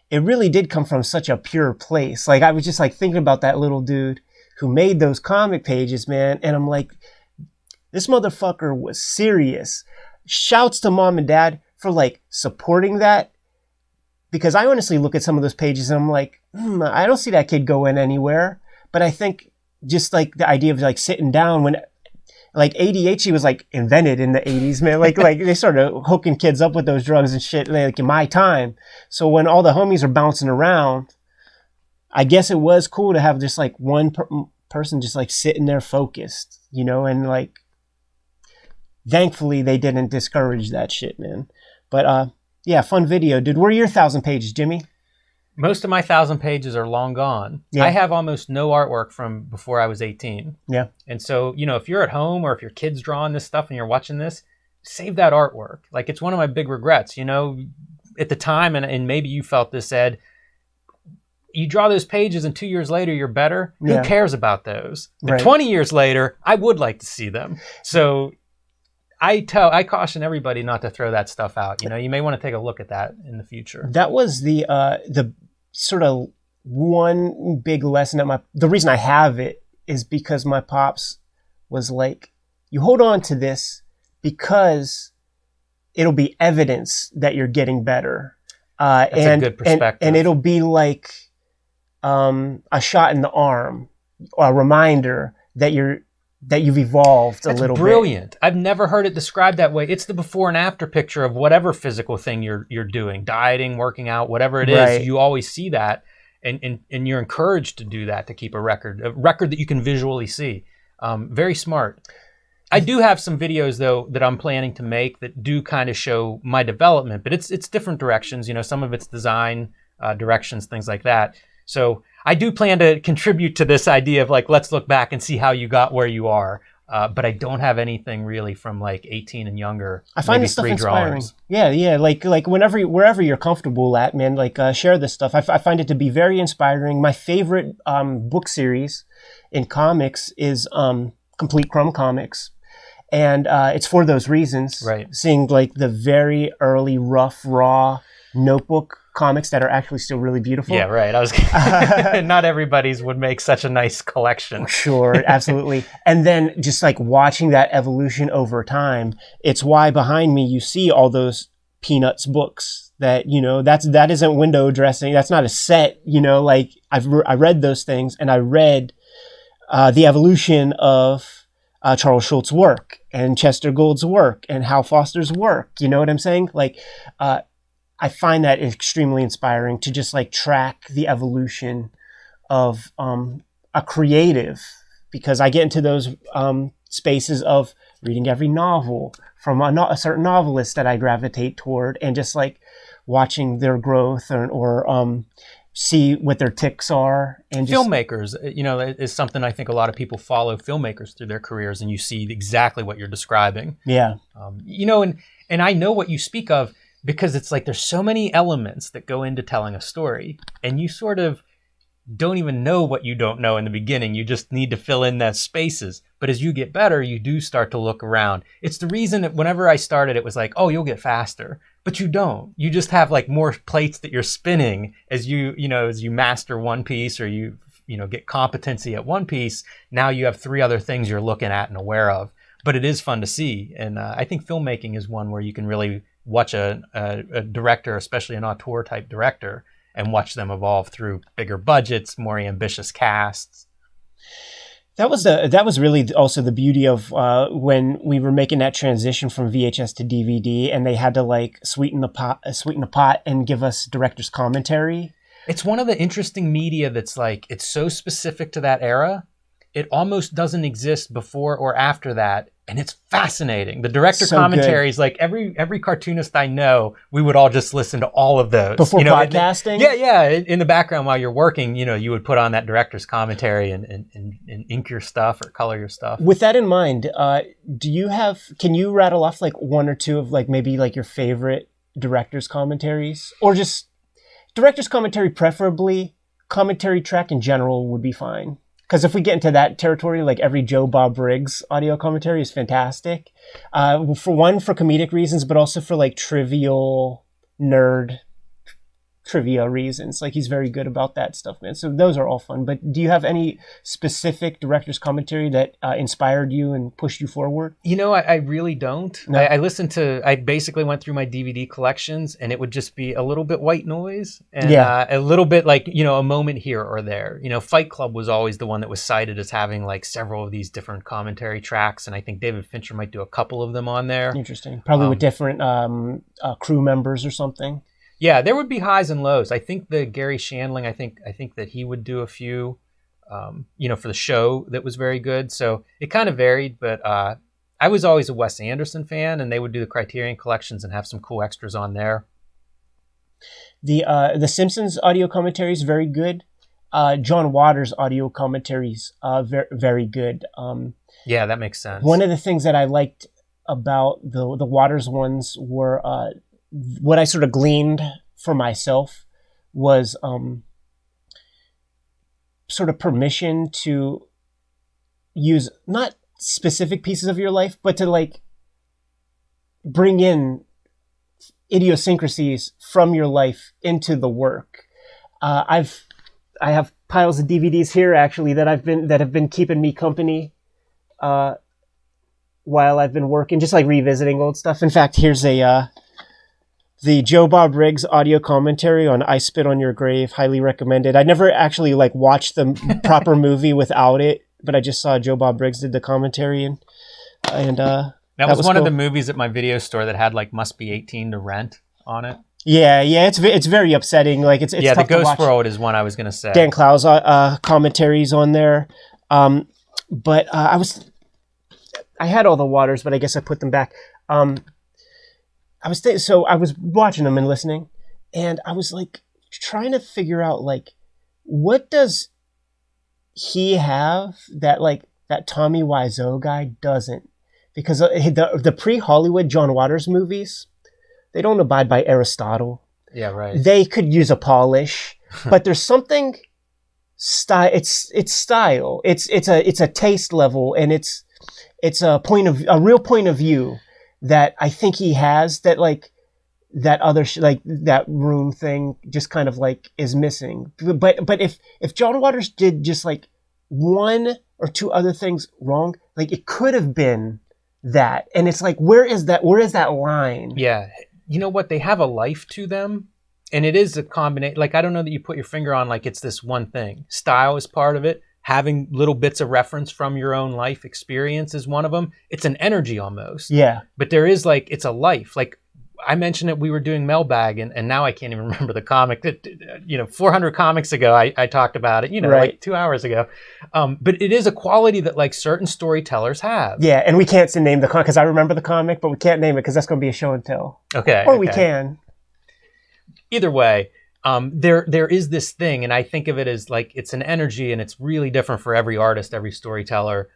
it really did come from such a pure place. Like I was just like thinking about that little dude who made those comic pages, man. And I'm like, this motherfucker was serious. Shouts to mom and dad for like supporting that. Because I honestly look at some of those pages and I'm like, I don't see that kid going anywhere. But I think just like the idea of like sitting down when like ADHD was like invented in the 80s, man. Like they started hooking kids up with those drugs and shit like in my time. So when all the homies are bouncing around, I guess it was cool to have just like one person just like sitting there focused, you know, and like thankfully they didn't discourage that shit, man. But yeah, fun video, dude. Where are your 1,000 pages, Jimmy? Most of my 1,000 pages are long gone. Yeah. I have almost no artwork from before I was 18. Yeah. And so, you know, if you're at home or if your kid's drawing this stuff and you're watching this, save that artwork. Like it's one of my big regrets, you know, at the time, and maybe you felt this, Ed, you draw those pages and 2 years later, you're better. Yeah. Who cares about those? Right. 20 years later, I would like to see them. So I caution everybody not to throw that stuff out. You know, you may want to take a look at that in the future. That was the sort of one big lesson the reason I have it is because my pops was like, you hold on to this because it'll be evidence that you're getting better. That's a good perspective. And it'll be like a shot in the arm, a reminder that you've evolved a little bit. That's brilliant. I've never heard it described that way. It's the before and after picture of whatever physical thing you're doing, dieting, working out, whatever it is. Right. You always see that, and you're encouraged to do that, to keep a record that you can visually see. Very smart. I do have some videos though that I'm planning to make that do kind of show my development, but it's different directions. You know, some of it's design directions, things like that. So I do plan to contribute to this idea of like, let's look back and see how you got where you are. But I don't have anything really from like 18 and younger. I find this stuff inspiring. Drawings. Yeah. Like wherever you're comfortable at, man, like share this stuff. I find it to be very inspiring. My favorite book series in comics is Complete Crumb Comics. And it's for those reasons. Right. Seeing like the very early, rough, raw notebook comics that are actually still really beautiful. Yeah, right. Not everybody's would make such a nice collection. Sure, absolutely. And then just like watching that evolution over time, it's why behind me you see all those Peanuts books that, that isn't window dressing. That's not a set, like I read those things, and I read the evolution of Charles Schultz's work and Chester Gould's work and Hal Foster's work. You know what I'm saying? Like, I find that extremely inspiring to just like track the evolution of a creative, because I get into those spaces of reading every novel from a certain novelist that I gravitate toward, and just like watching their growth or see what their ticks are. And just, filmmakers, is something I think a lot of people follow filmmakers through their careers, and you see exactly what you're describing. Yeah. And I know what you speak of, because it's like there's so many elements that go into telling a story, and you sort of don't even know what you don't know in the beginning. You just need to fill in those spaces. But as you get better, you do start to look around. It's the reason that whenever I started, it was like, oh, you'll get faster. But you don't. You just have like more plates that you're spinning as you master one piece, or you get competency at one piece. Now you have 3 other things you're looking at and aware of. But it is fun to see. And I think filmmaking is one where you can really watch a director, especially an auteur type director, and watch them evolve through bigger budgets, more ambitious casts. That was really also the beauty of when we were making that transition from VHS to DVD, and they had to like sweeten the pot and give us director's commentary. It's one of the interesting media that's like, it's so specific to that era. It almost doesn't exist before or after that. And it's fascinating. The director commentaries, like every cartoonist I know, we would all just listen to all of those. Before podcasting? Yeah. In the background while you're working, you would put on that director's commentary and ink your stuff or color your stuff. With that in mind, can you rattle off like 1 or 2 of like maybe like your favorite director's commentaries? Or just director's commentary preferably, commentary track in general would be fine. Because if we get into that territory, like every Joe Bob Briggs audio commentary is fantastic. For comedic reasons, but also for like trivial nerd trivia reasons. Like he's very good about that stuff, man. So those are all fun. But do you have any specific director's commentary that inspired you and pushed you forward? I really don't. No. I basically went through my DVD collections, and it would just be a little bit white noise and a little bit like, a moment here or there. Fight Club was always the one that was cited as having like several of these different commentary tracks. And I think David Fincher might do a couple of them on there. Interesting. Probably with different crew members or something. Yeah, there would be highs and lows. I think the Gary Shandling, I think that he would do a few, for the show that was very good. So it kind of varied, but I was always a Wes Anderson fan, and they would do the Criterion collections and have some cool extras on there. The Simpsons audio commentary is very good. John Waters' audio commentaries very, very good. Yeah, that makes sense. One of the things that I liked about the Waters ones were what I sort of gleaned for myself was sort of permission to use not specific pieces of your life, but to like bring in idiosyncrasies from your life into the work. I have piles of DVDs here actually that have been keeping me company while I've been working, just like revisiting old stuff. In fact, here's the Joe Bob Briggs audio commentary on I Spit on Your Grave, highly recommended. I never actually like watched the proper movie without it, but I just saw Joe Bob Briggs did the commentary, and that was one cool. of the movies at my video store that had like must be 18 to rent on it. Yeah, it's very upsetting. Like it's yeah, tough the Ghost to watch. World is one I was gonna say. Dan Clow's commentaries on there, but I had all the Waters, but I guess I put them back. So I was watching them and listening, and I was like trying to figure out like what does he have that like that Tommy Wiseau guy doesn't, because the pre-Hollywood John Waters movies, they don't abide by Aristotle. Yeah, right. They could use a polish, but there's something style. It's style. It's a taste level, and it's it's a real point of view that I think he has that like that other like that room thing just kind of like is missing. But if John Waters did just like one or two other things wrong, like it could have been that. And it's like, where is that line? Yeah. You know what? They have a life to them. And it is a combination. Like, I don't know that you put your finger on like it's this one thing. Style is part of it. Having little bits of reference from your own life experience is one of them. It's an energy almost. Yeah. But there is like, it's a life. Like I mentioned that we were doing Mailbag and now I can't even remember the comic that, 400 comics ago, I talked about it, right. like 2 hours ago. But it is a quality that like certain storytellers have. Yeah. And we can't name the comic because I remember the comic, but we can't name it because that's going to be a show and tell. Okay. Or we can. Either way, there is this thing, and I think of it as like it's an energy, and it's really different for every artist, every storyteller,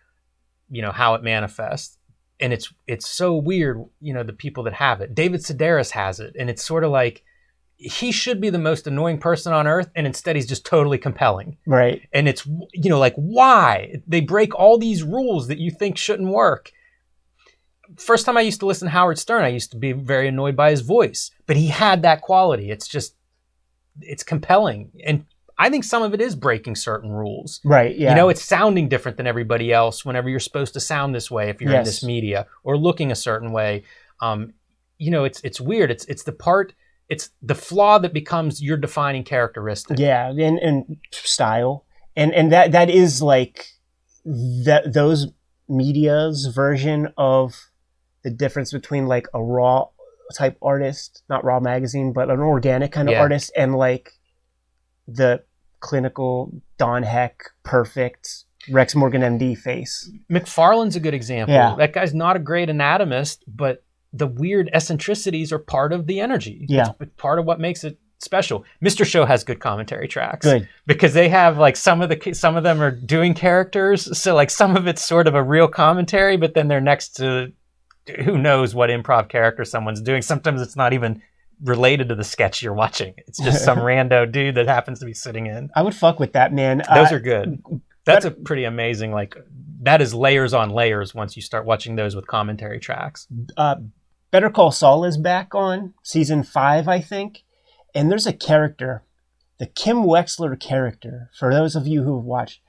how it manifests. And it's so weird, the people that have it. David Sedaris has it, and it's sort of like he should be the most annoying person on earth, and instead he's just totally compelling. Right. And it's, like, why? They break all these rules that you think shouldn't work. First time I used to listen to Howard Stern, I used to be very annoyed by his voice, but he had that quality. It's compelling. And I think some of it is breaking certain rules. Right, yeah. It's sounding different than everybody else whenever you're supposed to sound this way if you're in this media or looking a certain way. It's weird. It's the flaw that becomes your defining characteristic. Yeah, and style. And that is like those media's version of the difference between like a raw type artist, not Raw Magazine, but an organic kind of artist, and like the clinical Don Heck, perfect Rex Morgan MD face. McFarlane's a good example. Yeah. That guy's not a great anatomist, but the weird eccentricities are part of the energy. Yeah. It's part of what makes it special. Mr. Show has good commentary tracks. Good. Because they have like some of them are doing characters. So like some of it's sort of a real commentary, but then they're next to who knows what improv character someone's doing. Sometimes it's not even related to the sketch you're watching. It's just some rando dude that happens to be sitting in. I would fuck with that, man. Those are good. That's a pretty amazing, like, that is layers on layers once you start watching those with commentary tracks. Better Call Saul is back on season 5, I think. And there's a character, the Kim Wexler character, for those of you who have watched,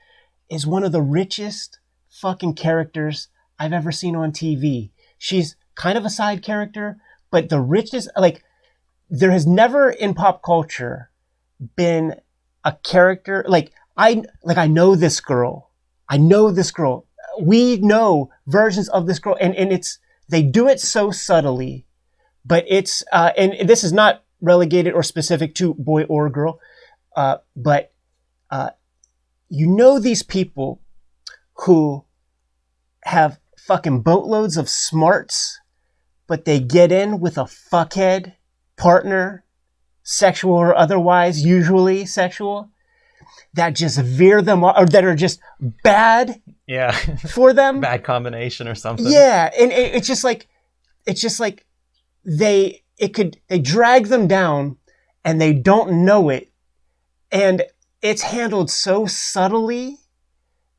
is one of the richest fucking characters I've ever seen on TV. She's kind of a side character, but the richest, like, there has never in pop culture been a character, I know this girl. We know versions of this girl, and they do it so subtly, but it's, and this is not relegated or specific to boy or girl, but these people who have fucking boatloads of smarts, but they get in with a fuckhead partner, sexual or otherwise, usually sexual, that just veer them off, or that are just bad for them. Bad combination or something. Yeah, and it's just like they drag them down and they don't know it. And it's handled so subtly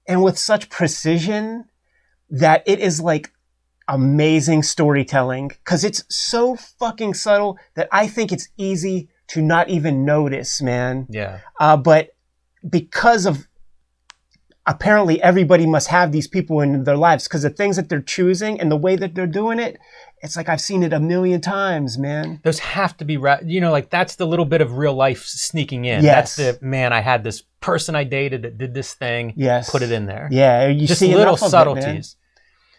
and with such precision that it is like amazing storytelling, because it's so fucking subtle that I think it's easy to not even notice, man. Yeah. But because of, apparently everybody must have these people in their lives, because the things that they're choosing and the way that they're doing it, it's like I've seen it a million times, man. Those have to be, like that's the little bit of real life sneaking in. Yes. That's I had this person I dated that did this thing. Yes. Put it in there. Yeah. You just see little enough of subtleties. It, man.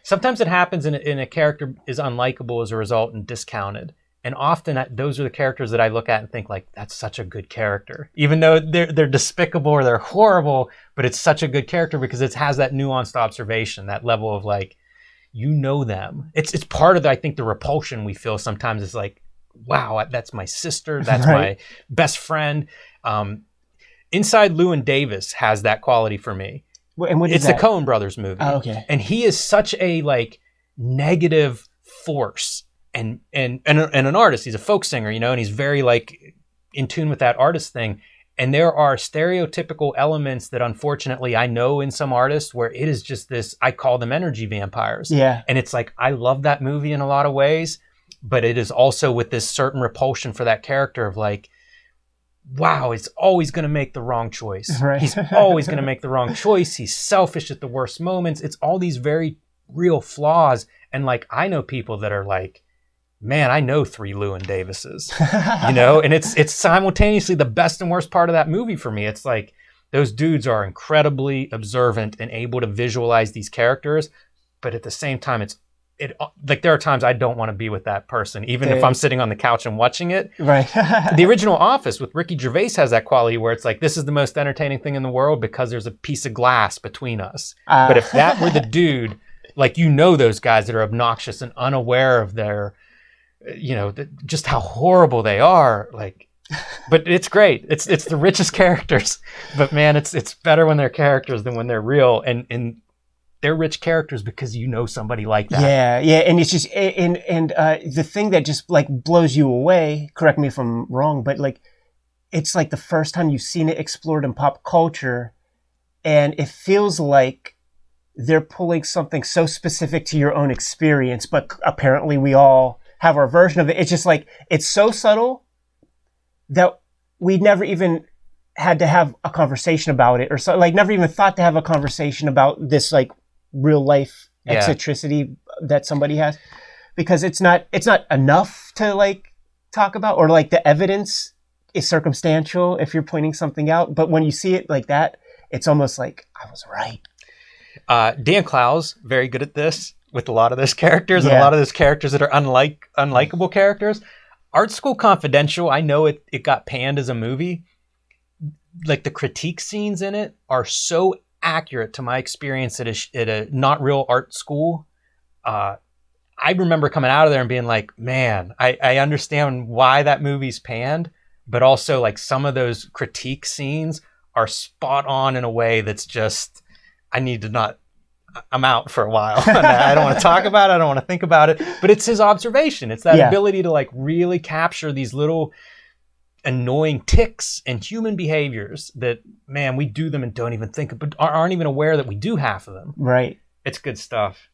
Sometimes it happens in a character is unlikable as a result and discounted. And often those are the characters that I look at and think like, that's such a good character. Even though they're despicable or they're horrible, but it's such a good character because it has that nuanced observation, that level of like, them. It's part of I think the repulsion we feel sometimes is like, wow, that's my sister. That's right. My best friend. Inside Llewyn Davis has that quality for me. And what is it's that? the Coen Brothers movie. Oh, okay. And he is such a like negative force and an artist. He's a folk singer, and he's very like in tune with that artist thing. And there are stereotypical elements that unfortunately I know in some artists where it is just this, I call them energy vampires. Yeah. And it's like, I love that movie in a lot of ways, but it is also with this certain repulsion for that character of like, wow, it's always going to make the wrong choice. Right. He's always going to make the wrong choice. He's selfish at the worst moments. It's all these very real flaws. And like, I know people that are like, man, I know 3 Llewyn Davises, you know, and it's simultaneously the best and worst part of that movie for me. It's like those dudes are incredibly observant and able to visualize these characters, but at the same time, it like there are times I don't want to be with that person, even if I'm sitting on the couch and watching it. Right. The original Office with Ricky Gervais has that quality where it's like, this is the most entertaining thing in the world because there's a piece of glass between us. But if that were the dude, like, you know, those guys that are obnoxious and unaware of their, you know, just how horrible they are, like, but it's great. It's the richest characters, but man, it's better when they're characters than when they're real. And they're rich characters because you know somebody like that. Yeah. And it's just, and the thing that just like blows you away, correct me if I'm wrong, but like, it's like the first time you've seen it explored in pop culture, and it feels like they're pulling something so specific to your own experience, but apparently we all have our version of it. It's just like, it's so subtle that we never even had to have a conversation about it, or so, like, never even thought to have a conversation about this like real life eccentricity that somebody has, because it's not enough to like talk about, or like the evidence is circumstantial if you're pointing something out. But when you see it like that, it's almost like I was right. Dan Clowes, very good at this with a lot of those characters, and a lot of those characters that are unlikable characters. Art School Confidential, I know it got panned as a movie. Like, the critique scenes in it are so accurate to my experience at a not real art school. I remember coming out of there and being like, man, I understand why that movie's panned, but also like some of those critique scenes are spot on in a way that's just, I'm out for a while. I don't want to talk about it. I don't want to think about it, but it's his observation. It's that ability to like really capture these little annoying tics and human behaviors that, man, we do them and don't even think, but aren't even aware that we do half of them. Right. It's good stuff.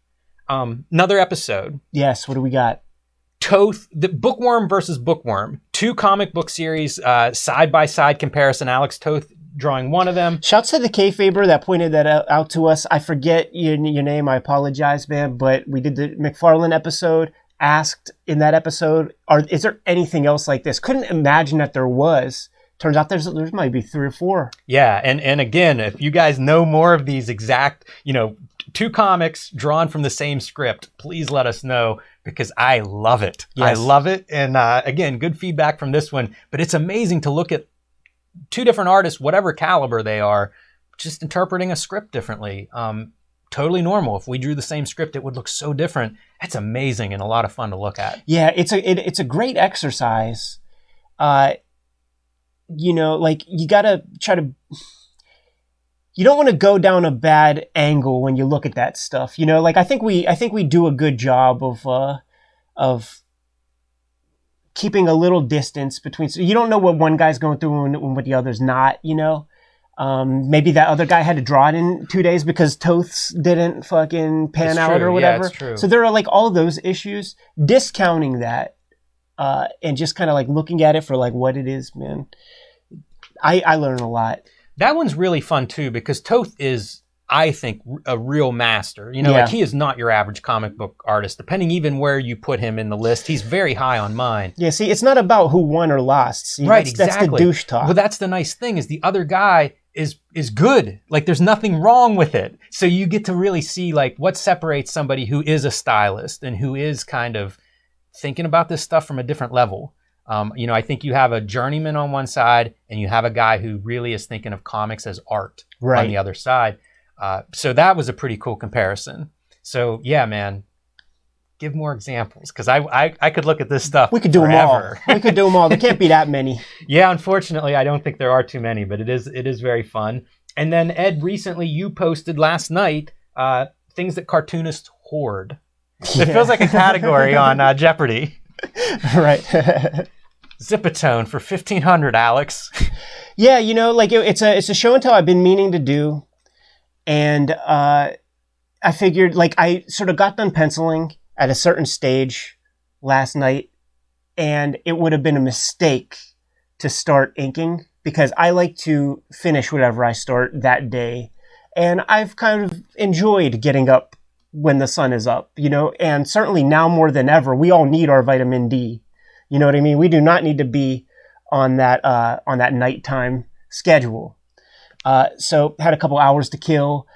Another episode. Yes. What do we got? Toth, the Bookworm versus Bookworm, 2 comic book series, side-by-side comparison. Alex Toth drawing one of them. Shouts to the Kayfaber that pointed that out to us. I forget your name. I apologize, man. But we did the McFarlane episode. Asked in that episode, is there anything else like this? Couldn't imagine that there was. Turns out there's might be 3 or 4. Yeah, and again, if you guys know more of these exact, 2 comics drawn from the same script, please let us know, because I love it. Yes. I love it. And again, good feedback from this one. But it's amazing to look at 2 different artists, whatever caliber they are, just interpreting a script differently. Totally normal. If we drew the same script, it would look so different. That's amazing and a lot of fun to look at. Yeah, it's a great exercise. Like, you gotta try to. You don't want to go down a bad angle when you look at that stuff. Like, I think we do a good job of keeping a little distance between. So you don't know what one guy's going through and what the other's not. Maybe that other guy had to draw it in 2 days because Toth's didn't fucking pan out or whatever. Yeah, it's true. So there are like all those issues. Discounting that and just kind of like looking at it for like what it is, man. I learn a lot. That one's really fun too, because Toth is, I think, a real master. Like, he is not your average comic book artist. Depending even where you put him in the list, he's very high on mine. Yeah, see, it's not about who won or lost. See, right, exactly. That's the douche talk. Well, that's the nice thing, is the other guy is good. Like, there's nothing wrong with it. So you get to really see like what separates somebody who is a stylist and who is kind of thinking about this stuff from a different level. I think you have a journeyman on one side and you have a guy who really is thinking of comics as art on the other side. So that was a pretty cool comparison. So yeah, man, give more examples, because I could look at this stuff. We could do forever. them all. We could do them all. There can't be that many. Yeah, unfortunately, I don't think there are too many, but it is very fun. And then Ed, recently you posted last night things that cartoonists hoard. It feels like a category on Jeopardy. Right. Zipatone for $1,500, Alex. Yeah, like it's a show and tell I've been meaning to do, and I figured like I sort of got done penciling at a certain stage last night, and it would have been a mistake to start inking because I like to finish whatever I start that day, and I've kind of enjoyed getting up when the sun is up, and certainly now more than ever, we all need our vitamin D. You know what I mean? We do not need to be on that nighttime schedule. So had a couple hours to kill.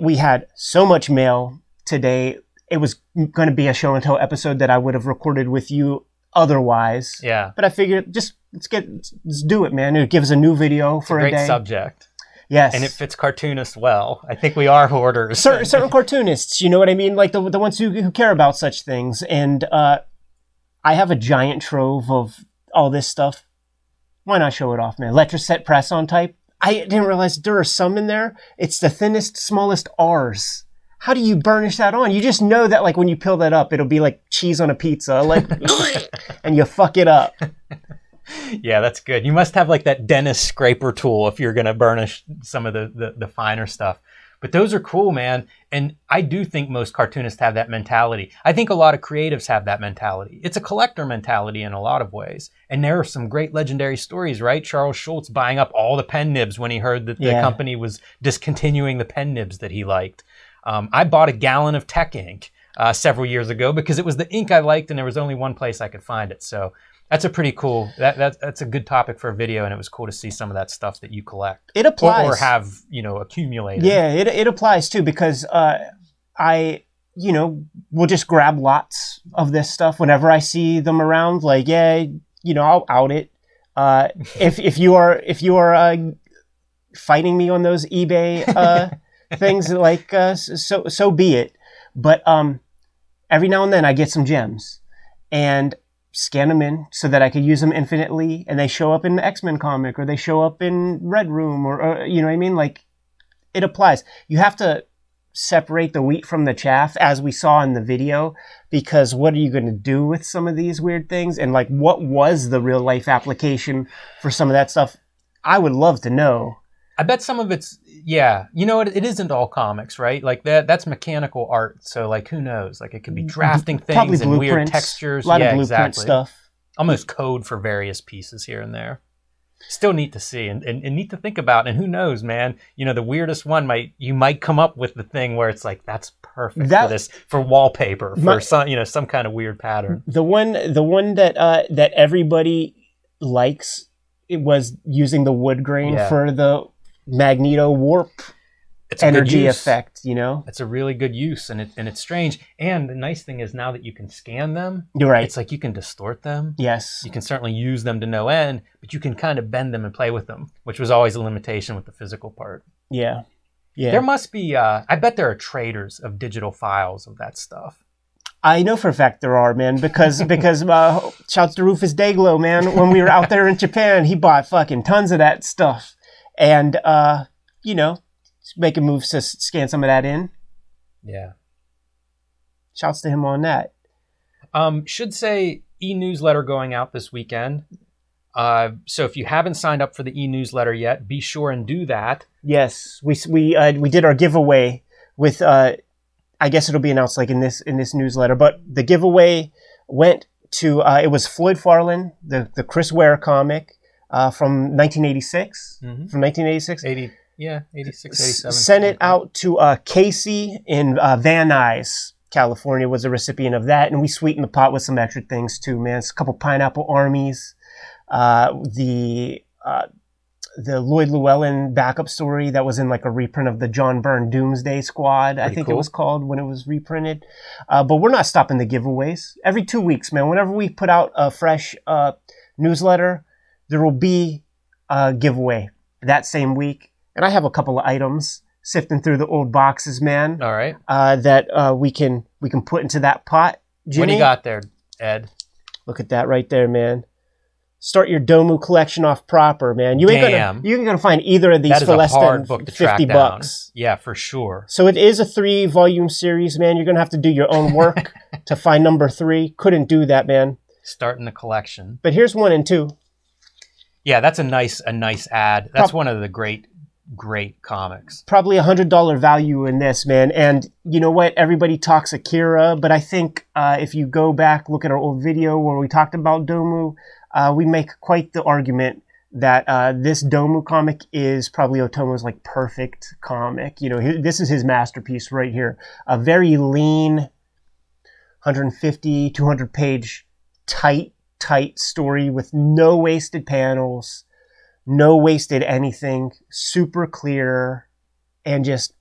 We had so much mail today. It was going to be a show and tell episode that I would have recorded with you otherwise. Yeah. But I figured let's do it, man. It gives a new video for a day. Great subject. Yes. And it fits Cartoonist well. I think we are hoarders. Certain cartoonists, you know what I mean? Like the ones who care about such things. And I have a giant trove of all this stuff. Why not show it off, man? Letraset press-on type. I didn't realize there are some in there. It's the thinnest, smallest R's. How do you burnish that on? You just know that like when you peel that up, it'll be like cheese on a pizza, like, and you fuck it up. Yeah, that's good. You must have like that dentist scraper tool if you're going to burnish some of the finer stuff. But those are cool, man. And I do think most cartoonists have that mentality. I think a lot of creatives have that mentality. It's a collector mentality in a lot of ways. And there are some great legendary stories, right? Charles Schultz buying up all the pen nibs when he heard that the company was discontinuing the pen nibs that he liked. I bought a gallon of Tech ink several years ago because it was the ink I liked and there was only one place I could find it. So that's a pretty cool, that's a good topic for a video, and it was cool to see some of that stuff that you collect. It applies. Or have, accumulated. Yeah, it applies too because I, will just grab lots of this stuff whenever I see them around. Like, I'll out it. If you are fighting me on those eBay things, like, so be it. But every now and then I get some gems and scan them in so that I could use them infinitely, and they show up in the X-Men comic or they show up in Red Room or you know what I mean? Like, it applies. You have to separate the wheat from the chaff, as we saw in the video, because what are you going to do with some of these weird things? And like, what was the real life application for some of that stuff? I would love to know. I bet some of it's, it isn't all comics, right? Like that's mechanical art. So like, who knows? Like it could be drafting things and weird textures. A lot of blueprint stuff. Almost code for various pieces here and there. Still neat to see and neat to think about. And who knows, man, the weirdest one you might come up with the thing where it's like, that's perfect for this, for wallpaper, for some kind of weird pattern. The one that everybody likes, it was using the wood grain for the Magneto warp energy effect, It's a really good use, and it's strange. And the nice thing is now that you can scan them, you're right. It's like you can distort them. Yes. You can certainly use them to no end, but you can kind of bend them and play with them, which was always a limitation with the physical part. Yeah. Yeah. There must be, I bet there are traders of digital files of that stuff. I know for a fact there are, man, because shouts to Rufus Dayglow, man. When we were out there in Japan, he bought fucking tons of that stuff. And, making moves to scan some of that in. Yeah. Shouts to him on that. Should say e-newsletter going out this weekend. So if you haven't signed up for the e-newsletter yet, be sure and do that. Yes, we did our giveaway with, I guess it'll be announced like in this newsletter, but the giveaway went to, it was Floyd Farland, the Chris Ware comic, from 1986. Mm-hmm. From 1986. 86, 87. Sent it out to Casey in Van Nuys, California, was a recipient of that. And we sweetened the pot with some extra things too, man. It's a couple Pineapple Armies. The Lloyd Llewellyn backup story that was in like a reprint of the John Byrne Doomsday Squad, I think it was called when it was reprinted. But we're not stopping the giveaways. Every 2 weeks, man, whenever we put out a fresh newsletter, there will be a giveaway that same week. And I have a couple of items sifting through the old boxes, man. All right. That we can put into that pot. Jimmy, what do you got there, Ed? Look at that right there, man. Start your Domu collection off proper, man. You ain't gonna find either of these for less than $50. Yeah, for sure. So it is a 3-volume series, man. You're gonna have to do your own work to find number 3. Couldn't do that, man. Starting the collection. But here's 1 and 2. Yeah, that's a nice ad. That's one of the great comics. Probably $100 value in this, man. And you know what? Everybody talks Akira, but I think if you go back, look at our old video where we talked about Domu, we make quite the argument that this Domu comic is probably Otomo's like perfect comic. You know, this is his masterpiece right here. A very lean, 150, 200 page, tight story with no wasted panels, no wasted anything, super clear, and just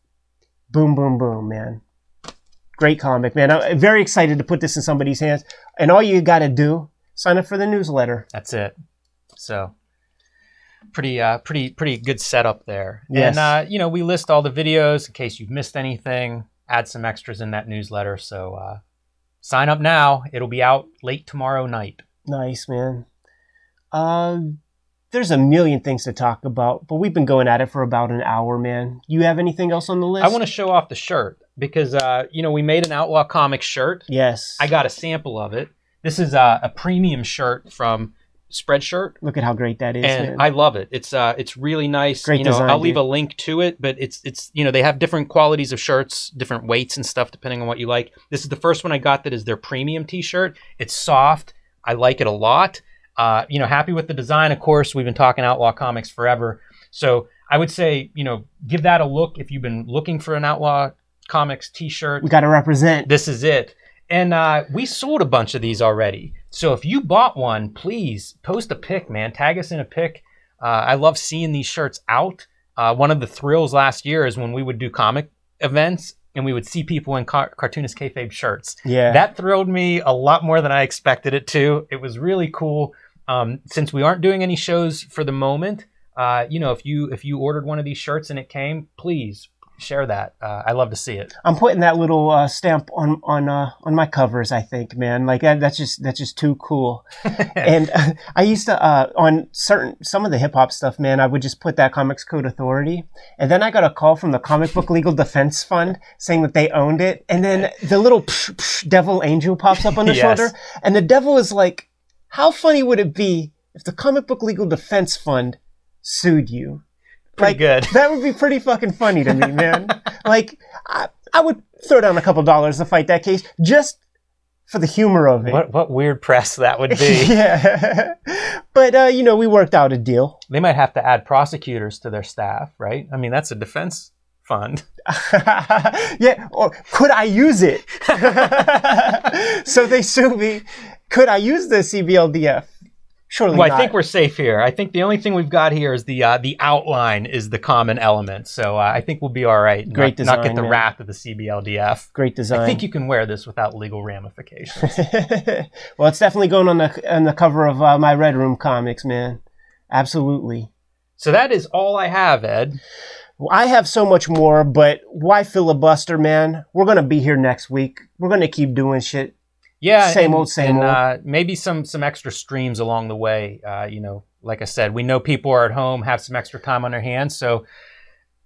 boom, boom, boom, man. Great comic, man. I'm very excited to put this in somebody's hands. And all you got to do, sign up for the newsletter. That's it. So pretty good setup there. Yes. And, you know, we list all the videos in case you've missed anything, add some extras in that newsletter. So sign up now. It'll be out late tomorrow night. Nice, man. There's a million things to talk about, but we've been going at it for about an hour, man. You have anything else on the list? I want to show off the shirt because, you know, we made an Outlaw Comics shirt. Yes. I got a sample of it. This is a premium shirt from Spreadshirt. Look at how great that is, and man. I love it. It's really nice. Great design, I'll leave dude. a link to it, but it's you know, they have different qualities of shirts, different weights and stuff depending on what you like. This is the first one I got that is their premium t-shirt. It's soft. I like it a lot. You know, happy with the design. Of course, we've been talking Outlaw Comics forever. So I would say, you know, give that a look if you've been looking for an Outlaw Comics t-shirt. We got to represent. This is it. And we sold a bunch of these already. So if you bought one, please post a pic, man. Tag us in a pic. I love seeing these shirts out. One of the thrills last year is when we would do comic events and we would see people in Cartoonist Kayfabe shirts. Yeah. That thrilled me a lot more than I expected it to. It was really cool. Since we aren't doing any shows for the moment, you know, if you ordered one of these shirts and it came, please share that. I love to see it. I'm putting that little stamp on my covers, I think, man. Like that's just too cool. And I used to on some of the hip hop stuff, man, I would just put that Comics Code Authority. And then I got a call from the Comic Book Legal Defense Fund saying that they owned it. And then the little devil angel pops up on the Yes. shoulder. And the devil is like, how funny would it be if the Comic Book Legal Defense Fund sued you? Pretty good. That would be pretty fucking funny to me, man. Like, I would throw down a couple dollars to fight that case just for the humor of it. What weird press that would be. Yeah. But, you know, we worked out a deal. They might have to add prosecutors to their staff, right? I mean, that's a defense fund. Yeah, or could I use it? So they sue me. Could I use the CBLDF? Surely Well, not. I think we're safe here. I think the only thing we've got here is the outline is the common element. So I think we'll be all right. Great design, not get the man. wrath of the CBLDF. Great design. I think you can wear this without legal ramifications. Well, it's definitely going on the cover of my Red Room comics, man. Absolutely. So that is all I have, Ed. Well, I have so much more, but why filibuster, man? We're going to be here next week. We're going to keep doing shit. Yeah, Same old. Maybe some extra streams along the way. You know, like I said, we know people are at home, have some extra time on their hands. So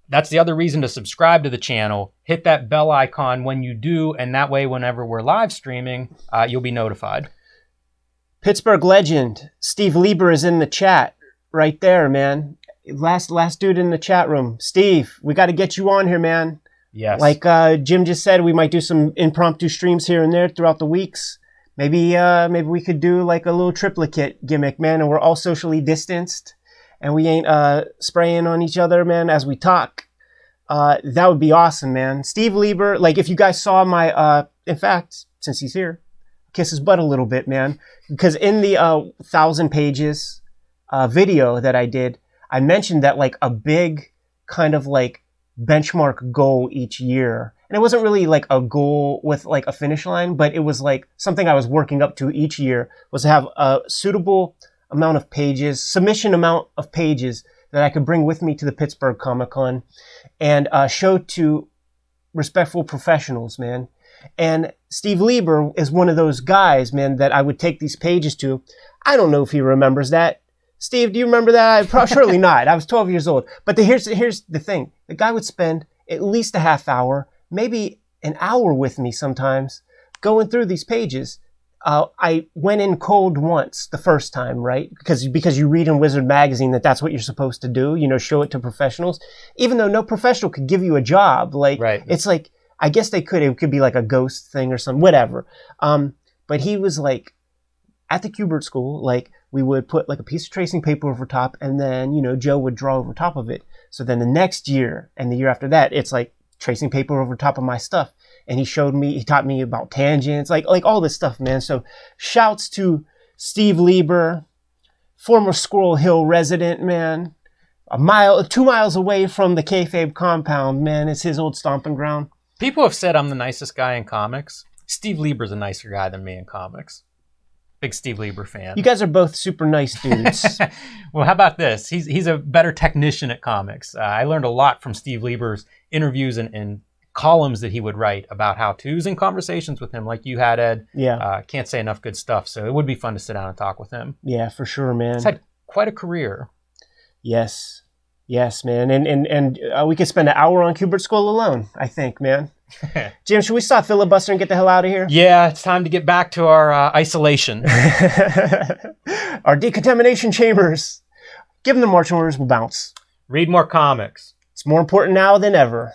that's the other reason to subscribe to the channel. Hit that bell icon when you do, and that way, whenever we're live streaming, you'll be notified. Pittsburgh legend Steve Lieber is in the chat right there, man. Last dude in the chat room. Steve, we got to get you on here, man. Yes. Like Jim just said, we might do some impromptu streams here and there throughout the weeks. Maybe we could do like a little triplicate gimmick, man, and we're all socially distanced and we ain't spraying on each other, man, as we talk. That would be awesome, man. Steve Lieber, like if you guys saw my, in fact, since he's here, kiss his butt a little bit, man, because in the 1,000 pages video that I did, I mentioned that like a big kind of like benchmark goal each year. And it wasn't really like a goal with like a finish line, but it was like something I was working up to each year was to have a suitable amount of pages, submission amount of pages that I could bring with me to the Pittsburgh Comic-Con and show to respectful professionals, man. And Steve Lieber is one of those guys, man, that I would take these pages to. I don't know if he remembers that. Steve, do you remember that? Surely not. I was 12 years old. But here's the thing. The guy would spend at least a half hour, maybe an hour with me sometimes, going through these pages, I went in cold once the first time, right? Because you read in Wizard magazine that's what you're supposed to do, show it to professionals, even though no professional could give you a job. Like, right. It's like, I guess it could be like a ghost thing or something, whatever. But he was like, at the Q*bert school, like, we would put like a piece of tracing paper over top, and then, Joe would draw over top of it. So then the next year and the year after that, it's like tracing paper over top of my stuff. And he taught me about tangents, like all this stuff, man. So shouts to Steve Lieber, former Squirrel Hill resident, man. 2 miles away from the Kayfabe compound, man. It's his old stomping ground. People have said I'm the nicest guy in comics. Steve Lieber's a nicer guy than me in comics. Big Steve Lieber fan. You guys are both super nice dudes. Well, how about this? He's a better technician at comics. I learned a lot from Steve Lieber's interviews and columns that he would write about how-tos and conversations with him, like you had, Ed. Yeah. Can't say enough good stuff. So it would be fun to sit down and talk with him. Yeah, for sure, man. He's had quite a career. Yes, man. And we could spend an hour on Q*bert School alone, I think, man. Jim, should we stop filibustering and get the hell out of here? Yeah, it's time to get back to our isolation. Our decontamination chambers. Give them the marching orders, we'll bounce. Read more comics. It's more important now than ever.